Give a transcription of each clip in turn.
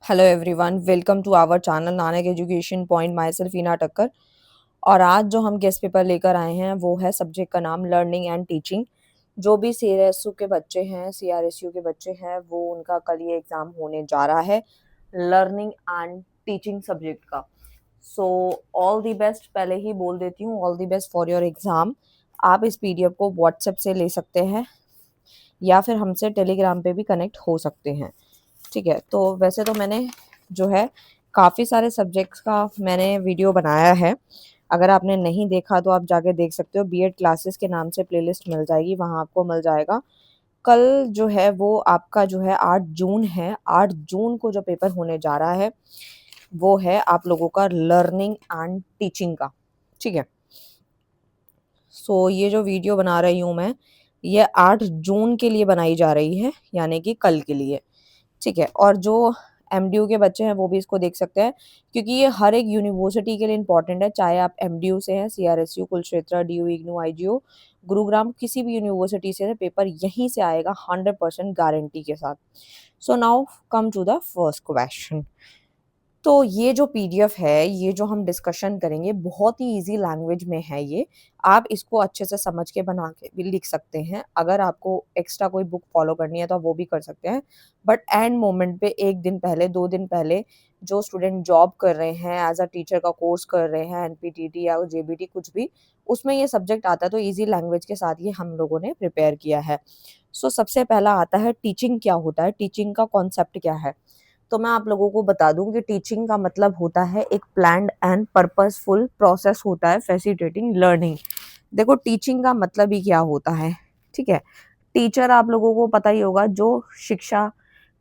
Hello everyone, welcome to our channel Nanak education point. Myself Ina Takkar. और आज जो हम गेस्ट पेपर लेकर आए हैं वो है सब्जेक्ट का नाम लर्निंग एंड टीचिंग। जो भी सीआरएसयू के बच्चे हैं, सीआरएसयू के बच्चे हैं, वो उनका कल ये एग्जाम होने जा रहा है लर्निंग एंड टीचिंग सब्जेक्ट का। सो ऑल दी बेस्ट, पहले ही बोल देती हूँ, all the best for your exam. आप इस पीडीएफ को व्हाट्सएप से ले सकते हैं या फिर हमसे टेलीग्राम पे भी कनेक्ट हो सकते हैं। ठीक है, तो वैसे तो मैंने जो है काफ़ी सारे सब्जेक्ट्स का मैंने वीडियो बनाया है। अगर आपने नहीं देखा तो आप जाके देख सकते हो। बीएड क्लासेस के नाम से प्लेलिस्ट मिल जाएगी, वहाँ आपको मिल जाएगा। कल जो है वो आपका जो है 8 जून है। 8 जून को जो पेपर होने जा रहा है वो है आप लोगों का लर्निंग एंड टीचिंग का। ठीक है, सो ये जो वीडियो बना रही हूँ मैं, ये 8 जून के लिए बनाई जा रही है, यानी कि कल के लिए। ठीक है, और जो एमडीयू के बच्चे हैं वो भी इसको देख सकते हैं, क्योंकि ये हर एक यूनिवर्सिटी के लिए इंपॉर्टेंट है। चाहे आप एमडीयू से हैं, CRSU, Kulakshetra, DU, IGNOU, IGO, Gurugram, किसी भी यूनिवर्सिटी से है, पेपर यहीं से आएगा 100% गारंटी के साथ। So now come to the first question. तो ये जो पीडीएफ है, ये जो हम डिस्कशन करेंगे, बहुत ही इजी लैंग्वेज में है ये। आप इसको अच्छे से समझ के बना के भी लिख सकते हैं। अगर आपको एक्स्ट्रा कोई बुक फॉलो करनी है तो आप वो भी कर सकते हैं। बट एंड मोमेंट पे 1 दिन पहले, 2 दिन पहले, जो स्टूडेंट जॉब कर रहे हैं, एज अ टीचर का कोर्स कर रहे हैं, एनपीटीटी या जेबीटी कुछ भी, उसमें ये सब्जेक्ट आता है, तो ईजी लैंग्वेज के साथ ये हम लोगों ने प्रिपेयर किया है। सो सबसे पहला आता है टीचिंग क्या होता है, टीचिंग का कॉन्सेप्ट क्या है। तो मैं आप लोगों को बता दूं कि टीचिंग का मतलब होता है एक प्लान्ड एंड पर्पसफुल प्रोसेस होता है फैसिलिटेटिंग लर्निंग। देखो, टीचिंग का मतलब ही क्या होता है। ठीक है, टीचर आप लोगों को पता ही होगा, जो शिक्षा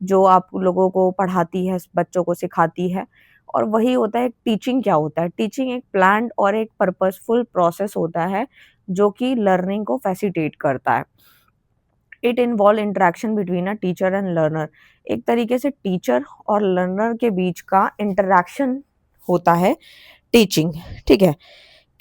जो आप लोगों को पढ़ाती है, बच्चों को सिखाती है। और वही होता है टीचिंग। क्या होता है टीचिंग? एक प्लान्ड और एक पर्पसफुल प्रोसेस होता है जो कि लर्निंग को फैसिलिटेट करता है। It involve interaction between a teacher and learner. एक तरीके से टीचर और लर्नर के बीच का इंटरेक्शन होता है टीचिंग। ठीक है,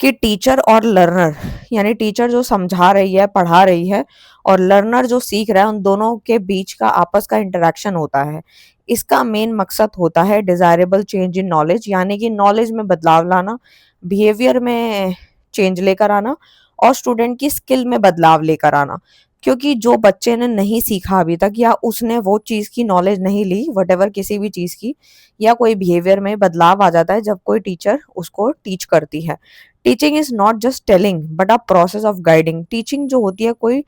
कि टीचर और लर्नर, यानी टीचर जो समझा रही है, पढ़ा रही है, और लर्नर जो सीख रहा है, उन दोनों के बीच का आपस का इंटरेक्शन होता है। इसका मेन मकसद होता है डिजायरेबल चेंज इन नॉलेज, यानी कि नॉलेज में बदलाव लाना, बिहेवियर में चेंज लेकर आना, और स्टूडेंट की स्किल में बदलाव लेकर आना। क्योंकि जो बच्चे ने नहीं सीखा अभी तक, या उसने वो चीज़ की नॉलेज नहीं ली, वटेवर किसी भी चीज़ की, या कोई बिहेवियर में बदलाव आ जाता है जब कोई टीचर उसको टीच करती है। Teaching is not just telling but a process of guiding. Teaching जो होती है कोई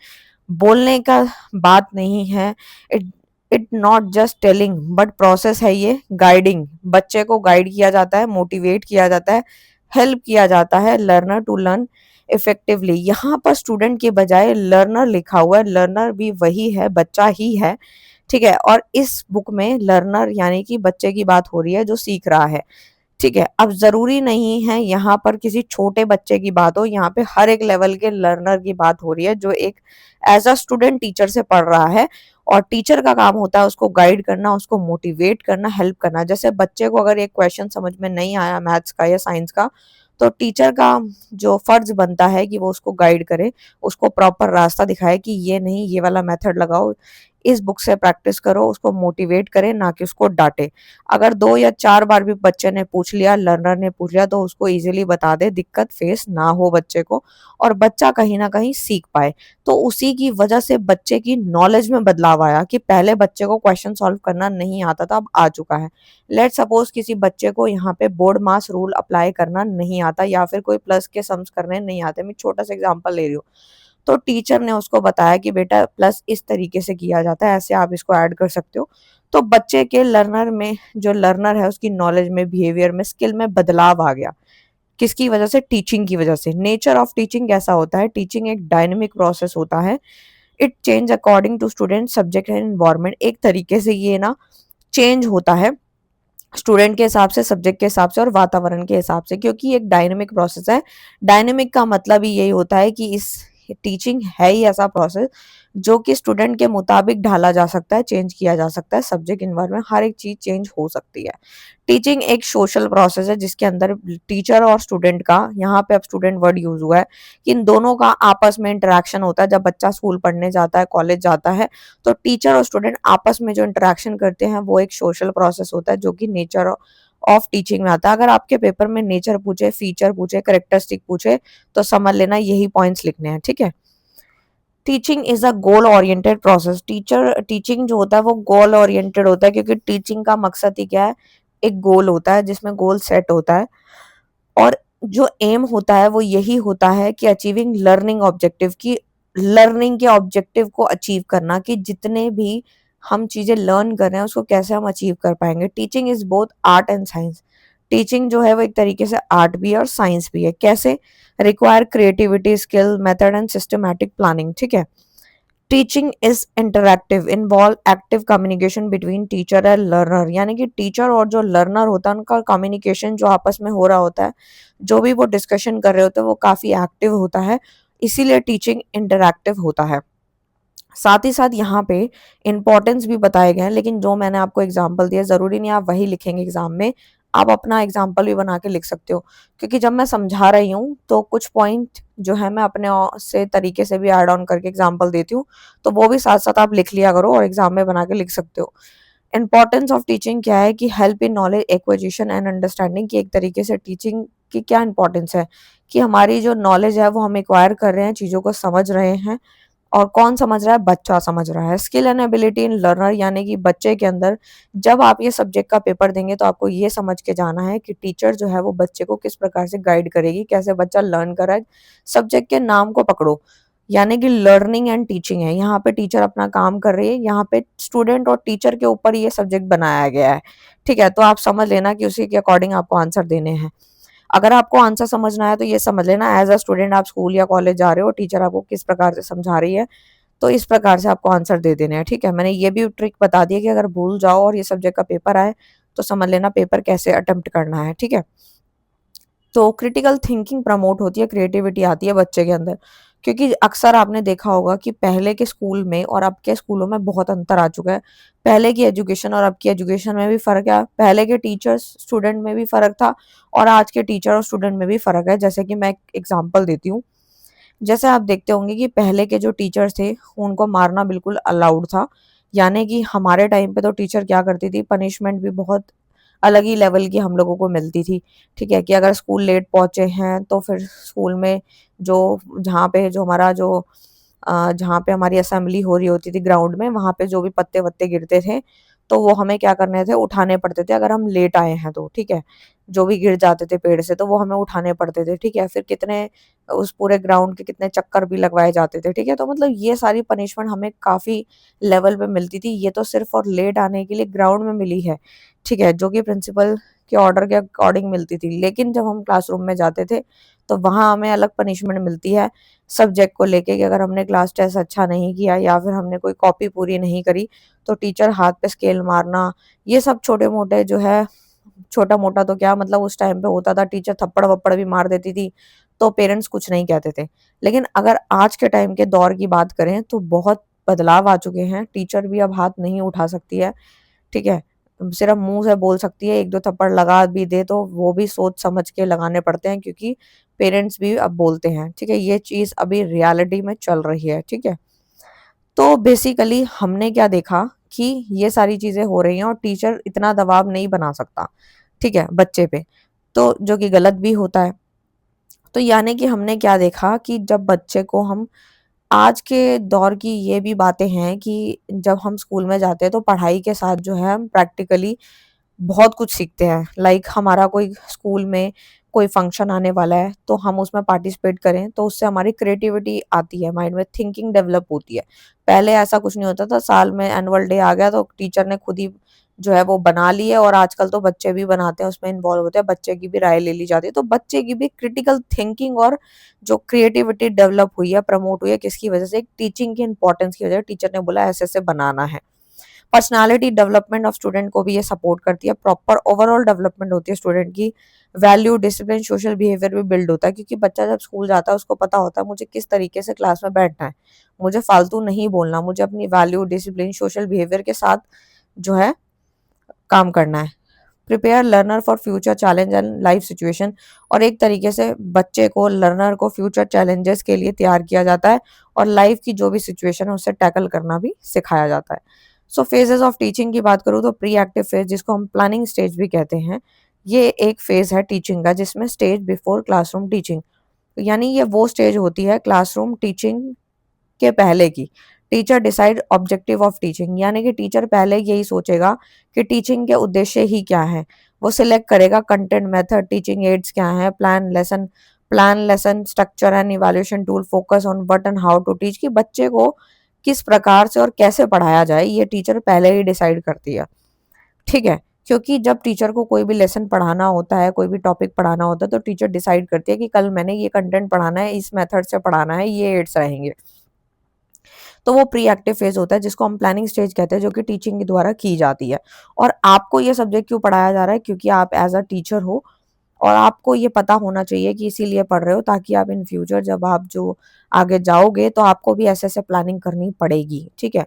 बोलने का बात नहीं है। It it not just telling but process है ये गाइडिंग। बच्चे को गाइड किया जाता है, मोटिवेट किया जाता है, हेल्प किया जाता है लर्नर टू लर्न इफेक्टिवली। यहाँ पर स्टूडेंट के बजाय लर्नर लिखा हुआ है। लर्नर भी वही है, बच्चा ही है। ठीक है, और इस बुक में लर्नर यानी कि बच्चे की बात हो रही है जो सीख रहा है। ठीक है, अब जरूरी नहीं है यहाँ पर किसी छोटे बच्चे की बात हो, यहाँ पे हर एक लेवल के लर्नर की बात हो रही है जो एक एज अ स्टूडेंट टीचर से पढ़ रहा है। और टीचर का काम होता है उसको गाइड करना, उसको मोटिवेट करना, हेल्प करना। जैसे बच्चे को अगर एक क्वेश्चन समझ में नहीं आया मैथ्स का या साइंस का, तो टीचर का जो फर्ज बनता है कि वो उसको गाइड करे, उसको प्रॉपर रास्ता दिखाए कि ये नहीं, ये वाला मेथड लगाओ, इस बुक से प्रैक्टिस करो, उसको मोटिवेट करे, ना कि उसको डांटे। अगर 2 या 4 बार भी बच्चे ने पूछ लिया, लर्नर ने पूछ लिया, तो उसको इजीली बता दे, दिक्कत फेस ना हो बच्चे को, और बच्चा कहीं ना कहीं सीख पाए। तो उसी की वजह से बच्चे की नॉलेज में बदलाव आया कि पहले बच्चे को क्वेश्चन सॉल्व करना नहीं आता था, अब आ चुका है। लेट सपोज किसी बच्चे को यहाँ पे बोर्ड मास रूल अप्लाई करना नहीं आता, या फिर कोई प्लस के सम्स करने नहीं आते। मैं छोटा सा एग्जांपल ले रही हूँ। तो टीचर ने उसको बताया कि बेटा प्लस इस तरीके से किया जाता है, ऐसे आप इसको ऐड कर सकते हो। तो बच्चे के लर्नर में, जो लर्नर है, उसकी नॉलेज में, बिहेवियर में, स्किल में बदलाव आ गया। किसकी वजह से? टीचिंग की वजह से। नेचर ऑफ टीचिंग कैसा होता है? टीचिंग एक डायनेमिक प्रोसेस होता है। It change according to student, subject and environment. एक तरीके से ये ना चेंज होता है स्टूडेंट के हिसाब से, सब्जेक्ट के हिसाब से, और वातावरण के हिसाब से, क्योंकि एक डायनेमिक प्रोसेस है। डायनेमिक का मतलब ही यही होता है कि इस टीचिंग है ही ऐसा प्रोसेस जो कि स्टूडेंट के मुताबिक ढाला जा सकता है, चेंज किया जा सकता है, सब्जेक्ट इन्वायरमेंट हर एक चीज चेंज हो सकती है। टीचिंग एक सोशल प्रोसेस है जिसके अंदर टीचर और स्टूडेंट का, यहाँ पे अब स्टूडेंट वर्ड यूज हुआ है, कि इन दोनों का आपस में इंटरेक्शन होता है। जब बच्चा स्कूल पढ़ने जाता है, कॉलेज जाता है, तो टीचर और स्टूडेंट आपस में जो इंटरेक्शन करते हैं वो एक सोशल प्रोसेस होता है जो कि नेचर ऑफ टीचिंग में आता है। अगर आपके पेपर में नेचर पूछे, फीचर पूछे, करेक्टरिस्टिक पूछे, तो समझ लेना यही पॉइंट्स लिखने हैं, ठीक है। Teaching is a goal oriented process. Teaching जो होता है वो गोल ओरिएंटेड होता है, क्योंकि टीचिंग का मकसद ही क्या है, एक गोल होता है जिसमें गोल सेट होता है, और जो एम होता है वो यही होता है कि अचीविंग लर्निंग ऑब्जेक्टिव, की लर्निंग के ऑब्जेक्टिव को अचीव करना, कि जितने भी हम चीजें लर्न कर रहे हैं उसको कैसे हम अचीव कर पाएंगे। Teaching is both art and science. Teaching जो है वो एक तरीके से आर्ट भी है और साइंस भी है। कैसे? Require creativity, skill, method and systematic planning, ठीक है। Teaching is interactive, involve active communication between teacher and learner, यानी कि टीचर और जो लर्नर होता है उनका कम्युनिकेशन जो आपस में हो रहा होता है, जो भी वो डिस्कशन कर रहे होते हैं वो काफी एक्टिव होता है, इसीलिए टीचिंग इंटरैक्टिव होता है। साथ ही साथ यहाँ पे इंपॉर्टेंस भी बताए गए हैं, लेकिन जो मैंने आपको एग्जाम्पल दिया जरूरी नहीं आप वही लिखेंगे एग्जाम में, आप अपना एग्जाम्पल भी बना के लिख सकते हो, क्योंकि जब मैं समझा रही हूँ तो कुछ पॉइंट जो है मैं अपने से तरीके से भी ऐड ऑन करके एग्जाम्पल देती हूँ, तो वो भी साथ साथ आप लिख लिया करो और एग्जाम में बना के लिख सकते हो। इंपॉर्टेंस ऑफ टीचिंग क्या है, कि help in knowledge acquisition and understanding, की एक तरीके से टीचिंग की क्या इंपॉर्टेंस है, कि हमारी जो नॉलेज है वो हम एक्वायर कर रहे हैं, चीज़ों को समझ रहे हैं, और कौन समझ रहा है, बच्चा समझ रहा है। Skill and ability in learner, यानी कि बच्चे के अंदर, जब आप ये सब्जेक्ट का पेपर देंगे तो आपको ये समझ के जाना है कि टीचर जो है वो बच्चे को किस प्रकार से गाइड करेगी, कैसे बच्चा लर्न कर रहा है। सब्जेक्ट के नाम को पकड़ो, यानी कि लर्निंग एंड टीचिंग है, यहाँ पे टीचर अपना काम कर रही है, यहाँ पे स्टूडेंट और टीचर के ऊपर ये सब्जेक्ट बनाया गया है, ठीक है। तो आप समझ लेना कि उसी के अकॉर्डिंग आपको आंसर देने हैं। अगर आपको आंसर समझना है तो ये समझ लेना, एज अ स्टूडेंट आप स्कूल या कॉलेज जा रहे हो, टीचर आपको किस प्रकार से समझा रही है, तो इस प्रकार से आपको आंसर दे देने हैं, ठीक है। मैंने ये भी ट्रिक बता दी है कि अगर भूल जाओ और ये सब्जेक्ट का पेपर आए तो समझ लेना पेपर कैसे अटेम्प्ट करना है, ठीक है। तो क्रिटिकल थिंकिंग प्रमोट होती है, क्रिएटिविटी आती है बच्चे के अंदर, क्योंकि अक्सर आपने देखा होगा कि पहले के स्कूल में और अब के स्कूलों में बहुत अंतर आ चुका है। पहले की एजुकेशन और अब की एजुकेशन में भी फर्क है, पहले के टीचर्स स्टूडेंट में भी फर्क था और आज के टीचर और स्टूडेंट में भी फर्क है। जैसे कि मैं एक एग्जांपल देती हूँ, जैसे आप देखते होंगे कि पहले के जो टीचर्स थे उनको मारना बिल्कुल अलाउड था, यानी कि हमारे टाइम पे तो टीचर क्या करती थी, पनिशमेंट भी बहुत अलग ही लेवल की हम लोगों को मिलती थी, ठीक है। कि अगर स्कूल लेट पहुंचे हैं तो फिर स्कूल में जो जहाँ पे जो हमारा जो जहाँ पे हमारी असेंबली हो रही होती थी ग्राउंड में, वहां पे जो भी पत्ते वत्ते गिरते थे तो वो हमें क्या करने थे, उठाने पड़ते थे अगर हम लेट आए हैं तो, ठीक है। जो भी गिर जाते थे पेड़ से तो वो हमें उठाने पड़ते थे, ठीक है। फिर कितने उस पूरे ग्राउंड के कितने चक्कर भी लगवाए जाते थे, ठीक है। तो मतलब ये सारी पनिशमेंट हमें काफी लेवल पे मिलती थी, ये तो सिर्फ और लेट आने के लिए ग्राउंड में मिली है, ठीक है, जो कि प्रिंसिपल के ऑर्डर के अकॉर्डिंग मिलती थी। लेकिन जब हम क्लासरूम में जाते थे तो वहां हमें अलग पनिशमेंट मिलती है सब्जेक्ट को लेके, कि अगर हमने क्लास टेस्ट अच्छा नहीं किया या फिर हमने कोई कॉपी पूरी नहीं करी तो टीचर हाथ पे स्केल मारना, ये सब छोटे मोटे जो है, छोटा मोटा तो क्या मतलब उस टाइम पे होता था, टीचर थप्पड़ वप्पड़ भी मार देती थी तो पेरेंट्स कुछ नहीं कहते थे। लेकिन अगर आज के टाइम के दौर की बात करें तो बहुत बदलाव आ चुके हैं, टीचर भी अब हाथ नहीं उठा सकती है, ठीक है। सिर्फ मुंह से बोल सकती है, एक दो थप्पड़ लगा भी दे तो वो भी सोच समझ के लगाने पड़ते हैं, क्योंकि पेरेंट्स भी अब बोलते हैं, ठीक है। ये चीज अभी रियलिटी में चल रही है, ठीक है। तो बेसिकली हमने क्या देखा कि ये सारी चीजें हो रही हैं और टीचर इतना दबाव नहीं बना सकता, ठीक है, बच्चे पे, तो जो कि गलत भी होता है। तो यानी कि हमने क्या देखा कि जब बच्चे को हम, आज के दौर की ये भी बातें हैं कि जब हम स्कूल में जाते हैं तो पढ़ाई के साथ जो है हम प्रैक्टिकली बहुत कुछ सीखते हैं। लाइक हमारा कोई स्कूल में कोई फंक्शन आने वाला है तो हम उसमें पार्टिसिपेट करें तो उससे हमारी क्रिएटिविटी आती है, माइंड में थिंकिंग डेवलप होती है। पहले ऐसा कुछ नहीं होता था, साल में एनुअल डे आ गया तो टीचर ने खुद ही जो है वो बना ली है, और आजकल तो बच्चे भी बनाते हैं, उसमें इन्वॉल्व होते हैं, बच्चे की भी राय ले ली जाती है। तो बच्चे की भी क्रिटिकल थिंकिंग और जो क्रिएटिविटी डेवलप हुई है, प्रमोट हुई है, किसकी वजह से, एक टीचिंग की इंपॉर्टेंस की वजह से। टीचर ने बोला ऐसे ऐसे बनाना है। पर्सनालिटी डेवलपमेंट ऑफ स्टूडेंट को भी ये सपोर्ट करती है, प्रॉपर ओवरऑल डेवलपमेंट होती है स्टूडेंट की। वैल्यू, डिसिप्लिन, सोशल बिहेवियर भी बिल्ड होता है, क्योंकि बच्चा जब स्कूल जाता है उसको पता होता है मुझे किस तरीके से क्लास में बैठना है, मुझे फालतू नहीं बोलना, मुझे अपनी वैल्यू, डिसिप्लिन, सोशल बिहेवियर के साथ जो है काम करना है। Prepare learner for future challenge and life situation, और एक तरीके से बच्चे को, लर्नर को फ्यूचर चैलेंजेस के लिए तैयार किया जाता है और लाइफ की जो भी सिचुएशन है उससे टैकल करना भी सिखाया जाता है। सो फेजेस ऑफ टीचिंग की बात करूँ तो प्री एक्टिव फेज, जिसको हम प्लानिंग स्टेज भी कहते हैं, ये एक फेज है टीचिंग का, जिसमें स्टेज बिफोर क्लासरूम टीचिंग, यानी ये वो स्टेज होती है क्लासरूम टीचिंग के पहले की। Teacher decide objective of teaching, यानी कि टीचर पहले यही सोचेगा कि टीचिंग के उद्देश्य ही क्या है, वो सिलेक्ट करेगा कंटेंट, मेथड, टीचिंग एड्स क्या है, plan lesson structure and evaluation tool, focus on what and how to teach, कि बच्चे को किस प्रकार से और कैसे पढ़ाया जाए, ये टीचर पहले ही डिसाइड करती है। ठीक है, क्योंकि जब टीचर को कोई भी लेसन पढ़ाना होता है, कोई भी टॉपिक पढ़ाना होता है, तो टीचर डिसाइड करती है कि कल मैंने ये कंटेंट पढ़ाना है, इस मेथड से पढ़ाना है, ये एड्स रहेंगे। तो वो प्री एक्टिव फेज होता है, जिसको हम प्लानिंग स्टेज कहते हैं, जो कि टीचिंग के द्वारा की जाती है। और आपको ये सब्जेक्ट क्यों पढ़ाया जा रहा है, क्योंकि आप एज अ टीचर हो और आपको ये पता होना चाहिए कि इसीलिए पढ़ रहे हो, ताकि आप इन फ्यूचर जब आप जो आगे जाओगे तो आपको भी ऐसे ऐसे प्लानिंग करनी पड़ेगी। ठीक है,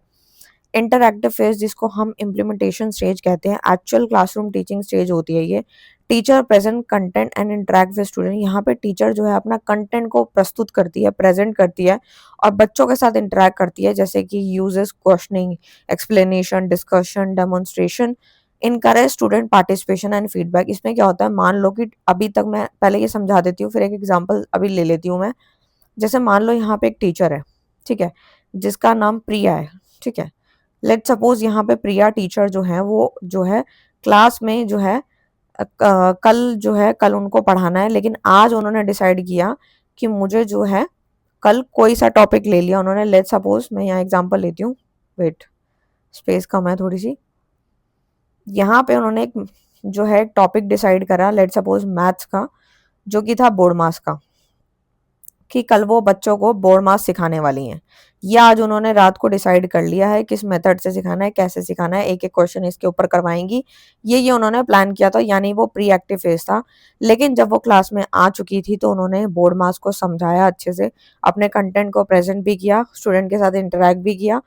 इंटरएक्टिव फेज, जिसको हम इम्प्लीमेंटेशन स्टेज कहते हैं, एक्चुअल क्लासरूम टीचिंग स्टेज होती है ये। Teacher present content and interact with student, यहाँ पे टीचर जो है अपना कंटेंट को प्रस्तुत करती है, प्रेजेंट करती है और बच्चों के साथ इंटरेक्ट करती है, जैसे कि uses questioning, explanation, discussion, demonstration, encourage student participation and feedback. इसमें क्या होता है, मान लो कि अभी तक मैं पहले ये समझा देती हूँ, फिर एक एग्जाम्पल अभी ले लेती हूँ मैं। जैसे मान लो यहाँ पे एक टीचर है, ठीक है, जिसका नाम प्रिया है। ठीक है, लेट सपोज यहाँ पे प्रिया टीचर जो है वो जो है क्लास में जो है कल जो है कल उनको पढ़ाना है, लेकिन आज उन्होंने डिसाइड किया कि मुझे जो है कल कोई सा टॉपिक ले लिया उन्होंने। लेट सपोज मैं यहाँ एग्जांपल लेती हूँ, वेट, स्पेस कम है थोड़ी सी। यहाँ पे उन्होंने एक जो है टॉपिक डिसाइड करा, लेट सपोज मैथ्स का, जो कि था बोर्ड मास का, कि कल वो बच्चों को बोर्ड मास सिखाने वाली हैं। ये आज उन्होंने रात को डिसाइड कर लिया है किस मेथड से सिखाना है, कैसे सिखाना है, एक एक क्वेश्चन इसके ऊपर करवाएंगी, ये उन्होंने प्लान किया था, यानी वो प्री एक्टिव फेज था। लेकिन जब वो क्लास में आ चुकी थी तो उन्होंने बोर्ड मास को समझाया अच्छे से, अपने कंटेंट को प्रेजेंट भी किया, स्टूडेंट के साथ इंटरेक्ट भी किया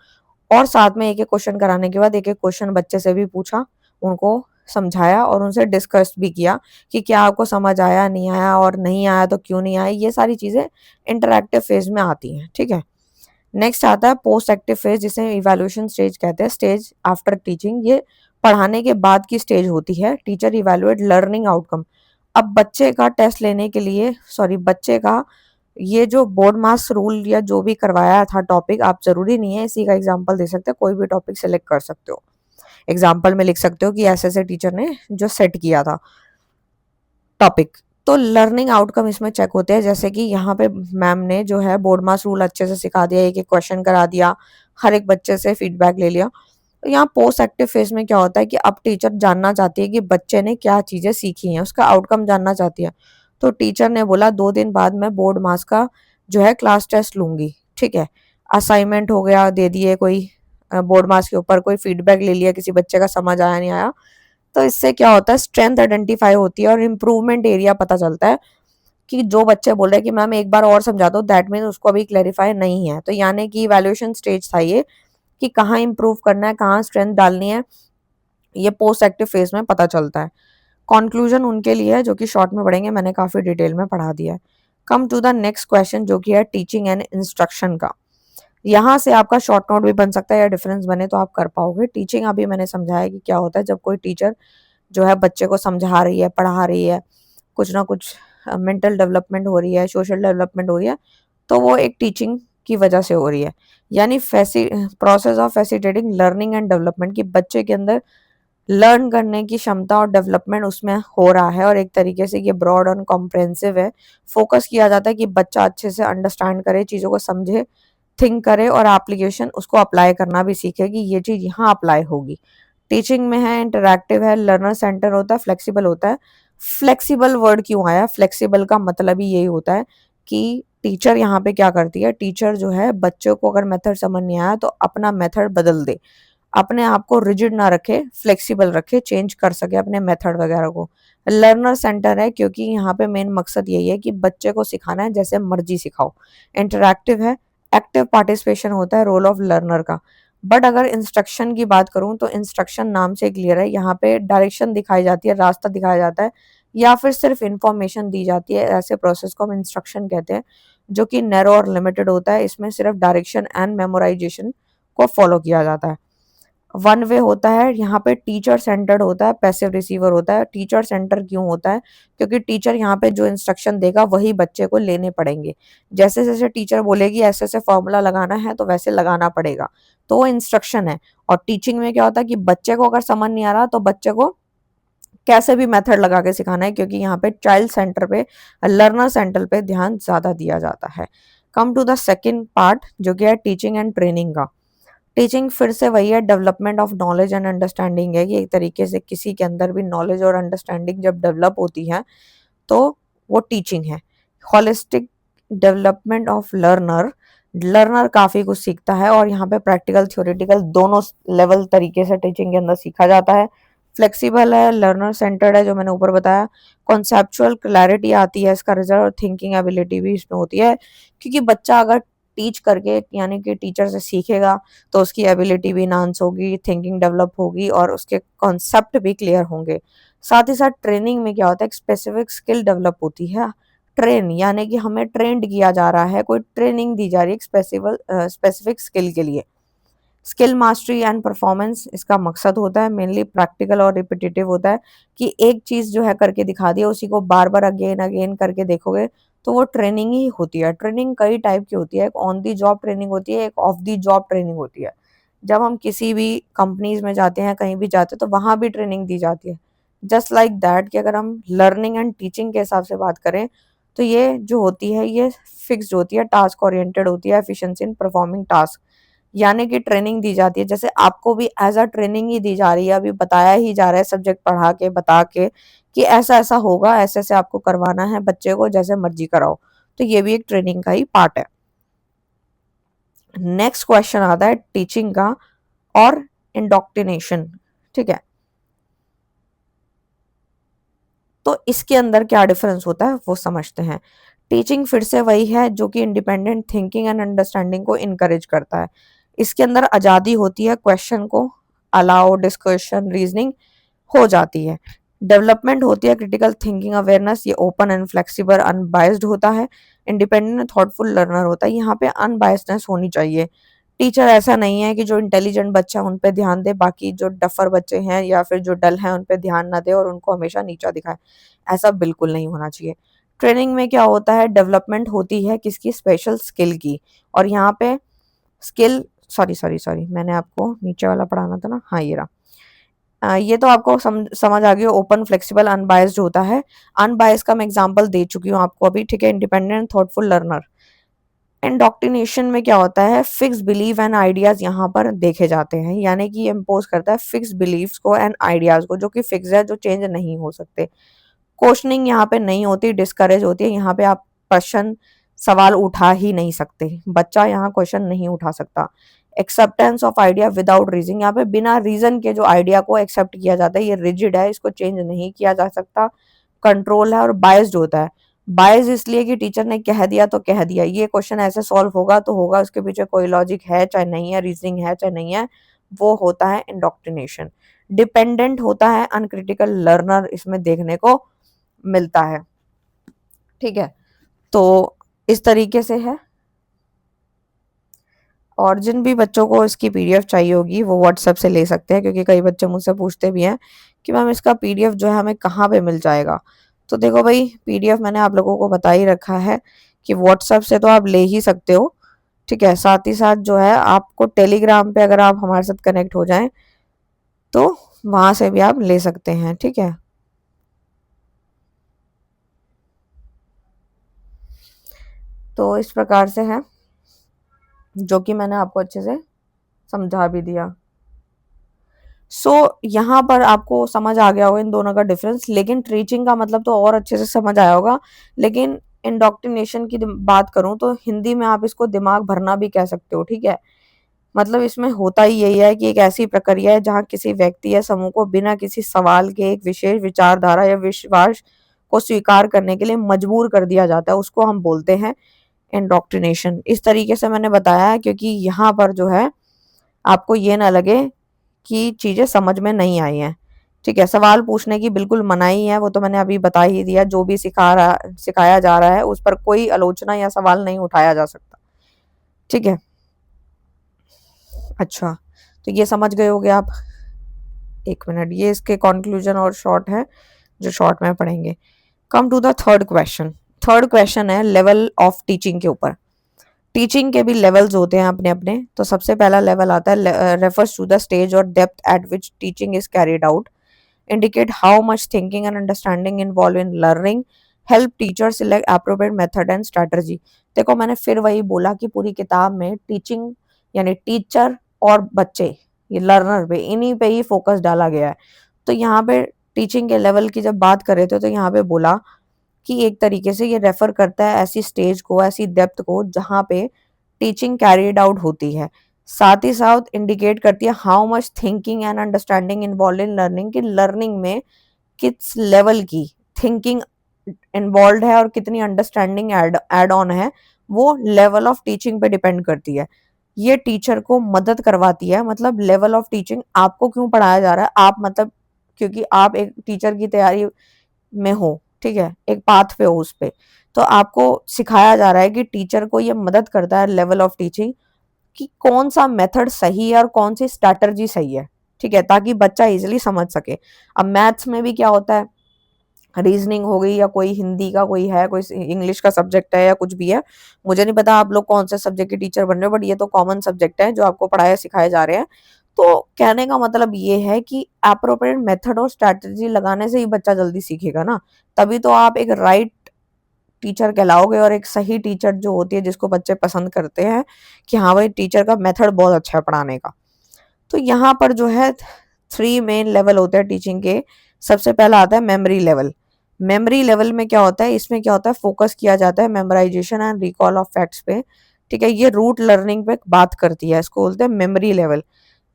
और साथ में एक एक क्वेश्चन कराने के बाद एक एक क्वेश्चन बच्चे से भी पूछा, उनको समझाया और उनसे डिस्कस भी किया कि क्या आपको समझ आया, नहीं आया, और नहीं आया तो क्यों नहीं आया। ये सारी चीजें इंटरैक्टिव फेज में आती हैं। ठीक है, नेक्स्ट आता है पोस्ट एक्टिव फेज, जिसे इवैल्यूएशन स्टेज कहते हैं, स्टेज आफ्टर टीचिंग। ये पढ़ाने के बाद की स्टेज होती है। Teacher evaluate learning outcome. अब बच्चे का टेस्ट लेने के लिए, सॉरी, बच्चे का ये जो बोर्ड मास रूल या जो भी करवाया था टॉपिक, आप जरूरी नहीं है इसी का एग्जाम्पल दे सकते, कोई भी टॉपिक सेलेक्ट कर सकते हो, एग्जाम्पल में लिख सकते हो कि ऐसे ऐसे टीचर ने जो सेट किया था टॉपिक। तो लर्निंग आउटकम इसमें चेक होते हैं, जैसे कि यहाँ पे मैम ने जो है बोर्ड मास रूल अच्छे से सिखा दिया, एक एक क्वेश्चन करा दिया, हर एक बच्चे से फीडबैक ले लिया। तो यहाँ पोस्ट एक्टिव फेज में क्या होता है कि अब टीचर जानना चाहती है कि बच्चे ने क्या चीजें सीखी हैं, उसका आउटकम जानना चाहती है। तो टीचर ने बोला 2 दिन बाद मैं बोर्ड मास का जो है क्लास टेस्ट लूंगी। ठीक है, असाइनमेंट हो गया, दे दिए कोई बोर्ड मास के ऊपर, कोई फीडबैक ले लिया, किसी बच्चे का समझ आया नहीं आया। तो इससे क्या होता है, स्ट्रेंथ आइडेंटिफाई होती है और इम्प्रूवमेंट एरिया पता चलता है कि जो बच्चे बोल रहे हैं कि मैम एक बार और समझा दो, दैट मीन उसको अभी क्लैरिफाई नहीं है। तो यानी कि इवैल्यूएशन स्टेज था ये, कि कहाँ इंप्रूव करना है, कहाँ स्ट्रेंथ डालनी है, ये पोस्ट एक्टिव फेज में पता चलता है। कंक्लूजन उनके लिए है जो कि शॉर्ट में पढ़ेंगे, मैंने काफी डिटेल में पढ़ा दिया है। Come to the next question, जो कि है टीचिंग एंड इंस्ट्रक्शन का। यहाँ से आपका शॉर्ट नोट भी बन सकता है या डिफरेंस बने तो आप कर पाओगे। टीचिंग अभी मैंने समझाया कि क्या होता है, जब कोई टीचर जो है बच्चे को समझा रही है, पढ़ा रही है, कुछ ना कुछ मेंटल डेवलपमेंट हो रही है, सोशल डेवलपमेंट हो रही है, तो वो एक टीचिंग की वजह से हो रही है। यानी process of facilitating learning and development, की बच्चे के अंदर लर्न करने की क्षमता और डेवलपमेंट उसमें हो रहा है, और एक तरीके से ये ब्रॉड और कॉम्प्रहेंसिव है। फोकस किया जाता है कि बच्चा अच्छे से अंडरस्टैंड करे, चीज़ों को समझे, थिंक करे और एप्लीकेशन उसको अप्लाई करना भी सीखे कि ये चीज़ यहाँ अप्लाई होगी। टीचिंग में है, इंटरैक्टिव है, लर्नर सेंटर होता है, फ्लेक्सिबल होता है। फ्लेक्सिबल वर्ड क्यों आया, फ्लेक्सिबल का मतलब ही यही होता है कि टीचर यहाँ पे क्या करती है, टीचर जो है बच्चों को अगर मेथड समझ नहीं आया तो अपना मेथड बदल दे, अपने आप को रिजिड ना रखे, फ्लेक्सिबल रखे, चेंज कर सके अपने मेथड वगैरह को। लर्नर सेंटर है क्योंकि यहाँ पे मेन मकसद यही है कि बच्चे को सिखाना है जैसे मर्जी सिखाओ। इंटरैक्टिव है, एक्टिव पार्टिसिपेशन होता है रोल ऑफ लर्नर का। बट अगर इंस्ट्रक्शन की बात करूँ तो इंस्ट्रक्शन नाम से क्लियर है, यहाँ पे डायरेक्शन दिखाई जाती है, रास्ता दिखाया जाता है या फिर सिर्फ इंफॉर्मेशन दी जाती है। ऐसे प्रोसेस को हम इंस्ट्रक्शन कहते हैं, जो कि नैरो और लिमिटेड होता है। इसमें सिर्फ डायरेक्शन एंड मेमोराइजेशन को फॉलो किया जाता है। वन वे होता है, यहाँ पे टीचर सेंटर्ड होता है, पैसिव रिसीवर होता है। टीचर सेंटर क्यों होता है? क्योंकि टीचर यहाँ पे जो इंस्ट्रक्शन देगा वही बच्चे को लेने पड़ेंगे। जैसे जैसे टीचर बोलेगी ऐसे ऐसे फॉर्मूला लगाना है तो वैसे लगाना पड़ेगा, तो वो इंस्ट्रक्शन है। और टीचिंग में क्या होता है कि बच्चे को अगर समझ नहीं आ रहा तो बच्चे को कैसे भी मेथड लगा के सिखाना है, क्योंकि यहाँ पे चाइल्ड सेंटर पे, लर्नर सेंटर पे ध्यान ज्यादा दिया जाता है। Come to the second part जो कि है टीचिंग एंड ट्रेनिंग का। टीचिंग फिर से वही है, development of knowledge and understanding है कि एक तरीके से किसी के अंदर भी नॉलेज और अंडरस्टैंडिंग जब डेवलप होती है तो वो टीचिंग है। Holistic development of learner, learner काफी कुछ सीखता है और यहाँ पे प्रैक्टिकल थ्योरेटिकल दोनों लेवल तरीके से टीचिंग के अंदर सीखा जाता है। फ्लेक्सिबल है, लर्नर सेंटर्ड है जो मैंने ऊपर बताया। कॉन्सेप्चुअल क्लैरिटी आती है इसका रिजल्ट, और थिंकिंग एबिलिटी भी इसमें होती है, क्योंकि बच्चा अगर टीच करके यानी कि टीचर से सीखेगा तो उसकी एबिलिटी भी इनहांस होगी, थिंकिंग डेवलप होगी और उसके कॉन्सेप्ट भी क्लियर होंगे। साथ ही साथ ट्रेनिंग में क्या होता है, एक स्पेसिफिक स्किल डेवलप होती है। ट्रेन यानी कि हमें ट्रेंड किया जा रहा है, कोई ट्रेनिंग दी जा रही है स्पेसिफिक स्किल के लिए। स्किल मास्टरी एंड परफॉर्मेंस इसका मकसद होता है, मेनली प्रैक्टिकल और रिपीटेटिव होता है कि एक चीज जो है करके दिखा दिया, उसी को बार बार अगेन अगेन करके देखोगे तो वो ट्रेनिंग ही होती है। ट्रेनिंग कई टाइप की होती है, एक ऑन दी जॉब ट्रेनिंग होती है, एक ऑफ दी जॉब ट्रेनिंग होती है। जब हम किसी भी कंपनीज में जाते हैं, कहीं भी जाते हैं तो वहां भी ट्रेनिंग दी जाती है। जस्ट लाइक दैट कि अगर हम लर्निंग एंड टीचिंग के हिसाब से बात करें तो ये जो होती है ये फिक्स्ड होती है, टास्क ओरिएंटेड होती है, एफिशिएंसी इन परफॉर्मिंग टास्क, यानी कि ट्रेनिंग दी जाती है। जैसे आपको भी एज अ ट्रेनिंग ही दी जा रही है, अभी बताया ही जा रहा है सब्जेक्ट पढ़ा के बता के कि ऐसा ऐसा होगा, ऐसे ऐसे आपको करवाना है, बच्चे को जैसे मर्जी कराओ, तो ये भी एक ट्रेनिंग का ही पार्ट है। नेक्स्ट क्वेश्चन आता है टीचिंग का और इंडोक्ट्रिनेशन। ठीक है, तो इसके अंदर क्या डिफरेंस होता है वो समझते हैं। टीचिंग फिर से वही है जो कि इंडिपेंडेंट थिंकिंग एंड अंडरस्टैंडिंग को इनकरेज करता है। इसके अंदर आजादी होती है, क्वेश्चन को अलाउ, डिस्कशन, रीजनिंग हो जाती है। डेवलपमेंट होती है, क्रिटिकल थिंकिंग, अवेयरनेस, ये ओपन एंड फ्लेक्सिबल अनबायस्ड होता है। इंडिपेंडेंट थॉटफुल लर्नर होता है, यहाँ पे अनबायसनेस होनी चाहिए। टीचर ऐसा नहीं है कि जो इंटेलिजेंट बच्चा उन पे ध्यान दे, बाकी जो डफर बच्चे हैं या फिर जो डल हैं उन पे ध्यान ना दे और उनको हमेशा नीचा दिखाए, ऐसा बिल्कुल नहीं होना चाहिए। ट्रेनिंग में क्या होता है, डेवलपमेंट होती है किसकी, स्पेशल स्किल की। और यहाँ पे स्किल, सॉरी सॉरी सॉरी, मैंने आपको नीचे वाला पढ़ाना था ना, हाँ ये रहा। ये तो आपको समझ आ गई, ओपन फ्लेक्सिबल अनबायस्ड होता है। अनबायस्ड का मैं एग्जांपल दे चुकी हूँ आपको अभी, ठीक है। Independent thoughtful learner. इंडोक्ट्रिनेशन में क्या होता है, फिक्स बिलीव एंड आइडियाज यहाँ पर देखे जाते हैं, यानी कि ये इम्पोज करता है फिक्स बिलीव्स को एंड आइडियाज को, जो कि फिक्स है, जो चेंज नहीं हो सकते। क्वेश्चनिंग यहाँ पे नहीं होती, डिस्करेज होती है। यहाँ पे आप क्वेश्चन सवाल उठा ही नहीं सकते, बच्चा यहाँ क्वेश्चन नहीं उठा सकता। Acceptance of idea without reason, यहाँ पे बिना रीजन के जो आइडिया को एक्सेप्ट किया जाता है, ये रिजिड है, इसको चेंज नहीं किया जा सकता। कंट्रोल है और बायस्ड होता है। बायस इसलिए कि टीचर ने कह दिया तो कह दिया, ये क्वेश्चन ऐसे सॉल्व होगा तो होगा, उसके पीछे कोई लॉजिक है चाहे नहीं है, रीजनिंग है चाहे नहीं है, वो होता है इंडोक्ट्रिनेशन। डिपेंडेंट होता है, अनक्रिटिकल लर्नर इसमें देखने को मिलता है। ठीक है, तो इस तरीके से है। और जिन भी बच्चों को इसकी पीडीएफ चाहिए होगी वो व्हाट्सएप से ले सकते हैं, क्योंकि कई बच्चे मुझसे पूछते भी हैं कि मैम इसका पीडीएफ जो है हमें कहाँ पे मिल जाएगा। तो देखो भाई, पीडीएफ मैंने आप लोगों को बता ही रखा है कि व्हाट्सएप से तो आप ले ही सकते हो। ठीक है, साथ ही साथ जो है आपको टेलीग्राम पे अगर आप हमारे साथ कनेक्ट हो जाएं तो वहां से भी आप ले सकते हैं। ठीक है, तो इस प्रकार से है, जो कि मैंने आपको अच्छे से समझा भी दिया। यहाँ पर आपको समझ आ गया होगा इन दोनों का डिफरेंस, लेकिन टीचिंग का मतलब तो और अच्छे से समझ आया होगा। लेकिन इंडोक्ट्रिनेशन की बात करूं तो हिंदी में आप इसको दिमाग भरना भी कह सकते हो। ठीक है, मतलब इसमें होता ही यही है कि एक ऐसी प्रक्रिया है जहाँ किसी व्यक्ति या समूह को बिना किसी सवाल के एक विशेष विचारधारा या विश्वास को स्वीकार करने के लिए मजबूर कर दिया जाता है, उसको हम बोलते हैं इंडोक्ट्रिनेशन। इस तरीके से मैंने बताया है क्योंकि यहाँ पर जो है आपको ये ना लगे कि चीजें समझ में नहीं आई हैं। ठीक है, सवाल पूछने की बिल्कुल मनाही है, वो तो मैंने अभी बता ही दिया। जो भी सिखाया जा रहा है उस पर कोई आलोचना या सवाल नहीं उठाया जा सकता। ठीक है, अच्छा, तो ये समझ गए होगे आप। एक मिनट, ये इसके कंक्लूजन और शॉर्ट है जो शॉर्ट में पढ़ेंगे। Come to the third question. Third question है लेवल ऑफ टीचिंग के ऊपर। टीचिंग के भी लेवल्स होते हैं अपने अपने। तो सबसे पहला लेवल आता है रेफर्स टू द स्टेज और depth eight which teaching is carried out, indicate how much thinking and understanding involved in learning, help teachers select appropriate method and strategy। देखो मैंने फिर वही बोला कि पूरी किताब में टीचिंग यानी टीचर और बच्चे, ये लर्नर पे, इन्हीं पे ही फोकस डाला गया है। तो यहाँ पे टीचिंग के लेवल की जब बात कर रहे थे तो यहाँ पे बोला कि एक तरीके से ये रेफर करता है ऐसी स्टेज को, ऐसी डेप्थ को जहाँ पे टीचिंग कैरिड आउट होती है। साथ ही साथ इंडिकेट करती है how much thinking and understanding involve in learning, कि लर्निंग में किस लेवल की थिंकिंग इन्वॉल्व है और कितनी अंडरस्टैंडिंग एड ऑन है, वो लेवल ऑफ टीचिंग पे डिपेंड करती है। ये टीचर को मदद करवाती है। मतलब लेवल ऑफ टीचिंग आपको क्यों पढ़ाया जा रहा है, आप मतलब क्योंकि आप एक टीचर की तैयारी में हो, ठीक है, एक पाथ पे हो उस पे, तो आपको सिखाया जा रहा है कि टीचर को ये मदद करता है लेवल ऑफ टीचिंग कि कौन सा मेथड सही है और कौन सी स्ट्रैटेजी सही है। ठीक है, ताकि बच्चा इजिली समझ सके। अब मैथ्स में भी क्या होता है, रीजनिंग हो गई या कोई हिंदी का कोई है, कोई इंग्लिश का सब्जेक्ट है या कुछ भी है, मुझे नहीं पता आप लोग कौन से सब्जेक्ट के टीचर बन रहे हो, बट ये तो कॉमन सब्जेक्ट है जो आपको पढ़ाए सिखाए जा रहे हैं। तो कहने का मतलब ये है कि अप्रोप्रिएट मेथड और स्ट्रैटेजी लगाने से ही बच्चा जल्दी सीखेगा ना, तभी तो आप एक राइट टीचर कहलाओगे। और एक सही टीचर जो होती है जिसको बच्चे पसंद करते हैं कि हाँ भाई टीचर का मेथड बहुत अच्छा है पढ़ाने का। तो यहाँ पर जो है 3 मेन लेवल होते हैं टीचिंग के। सबसे पहला आता है मेमोरी लेवल। मेमोरी लेवल में क्या होता है, इसमें क्या होता है, फोकस किया जाता है memorisation and recall of facts पे। ठीक है, ये रूट लर्निंग पे बात करती है, इसको बोलते हैं मेमोरी लेवल,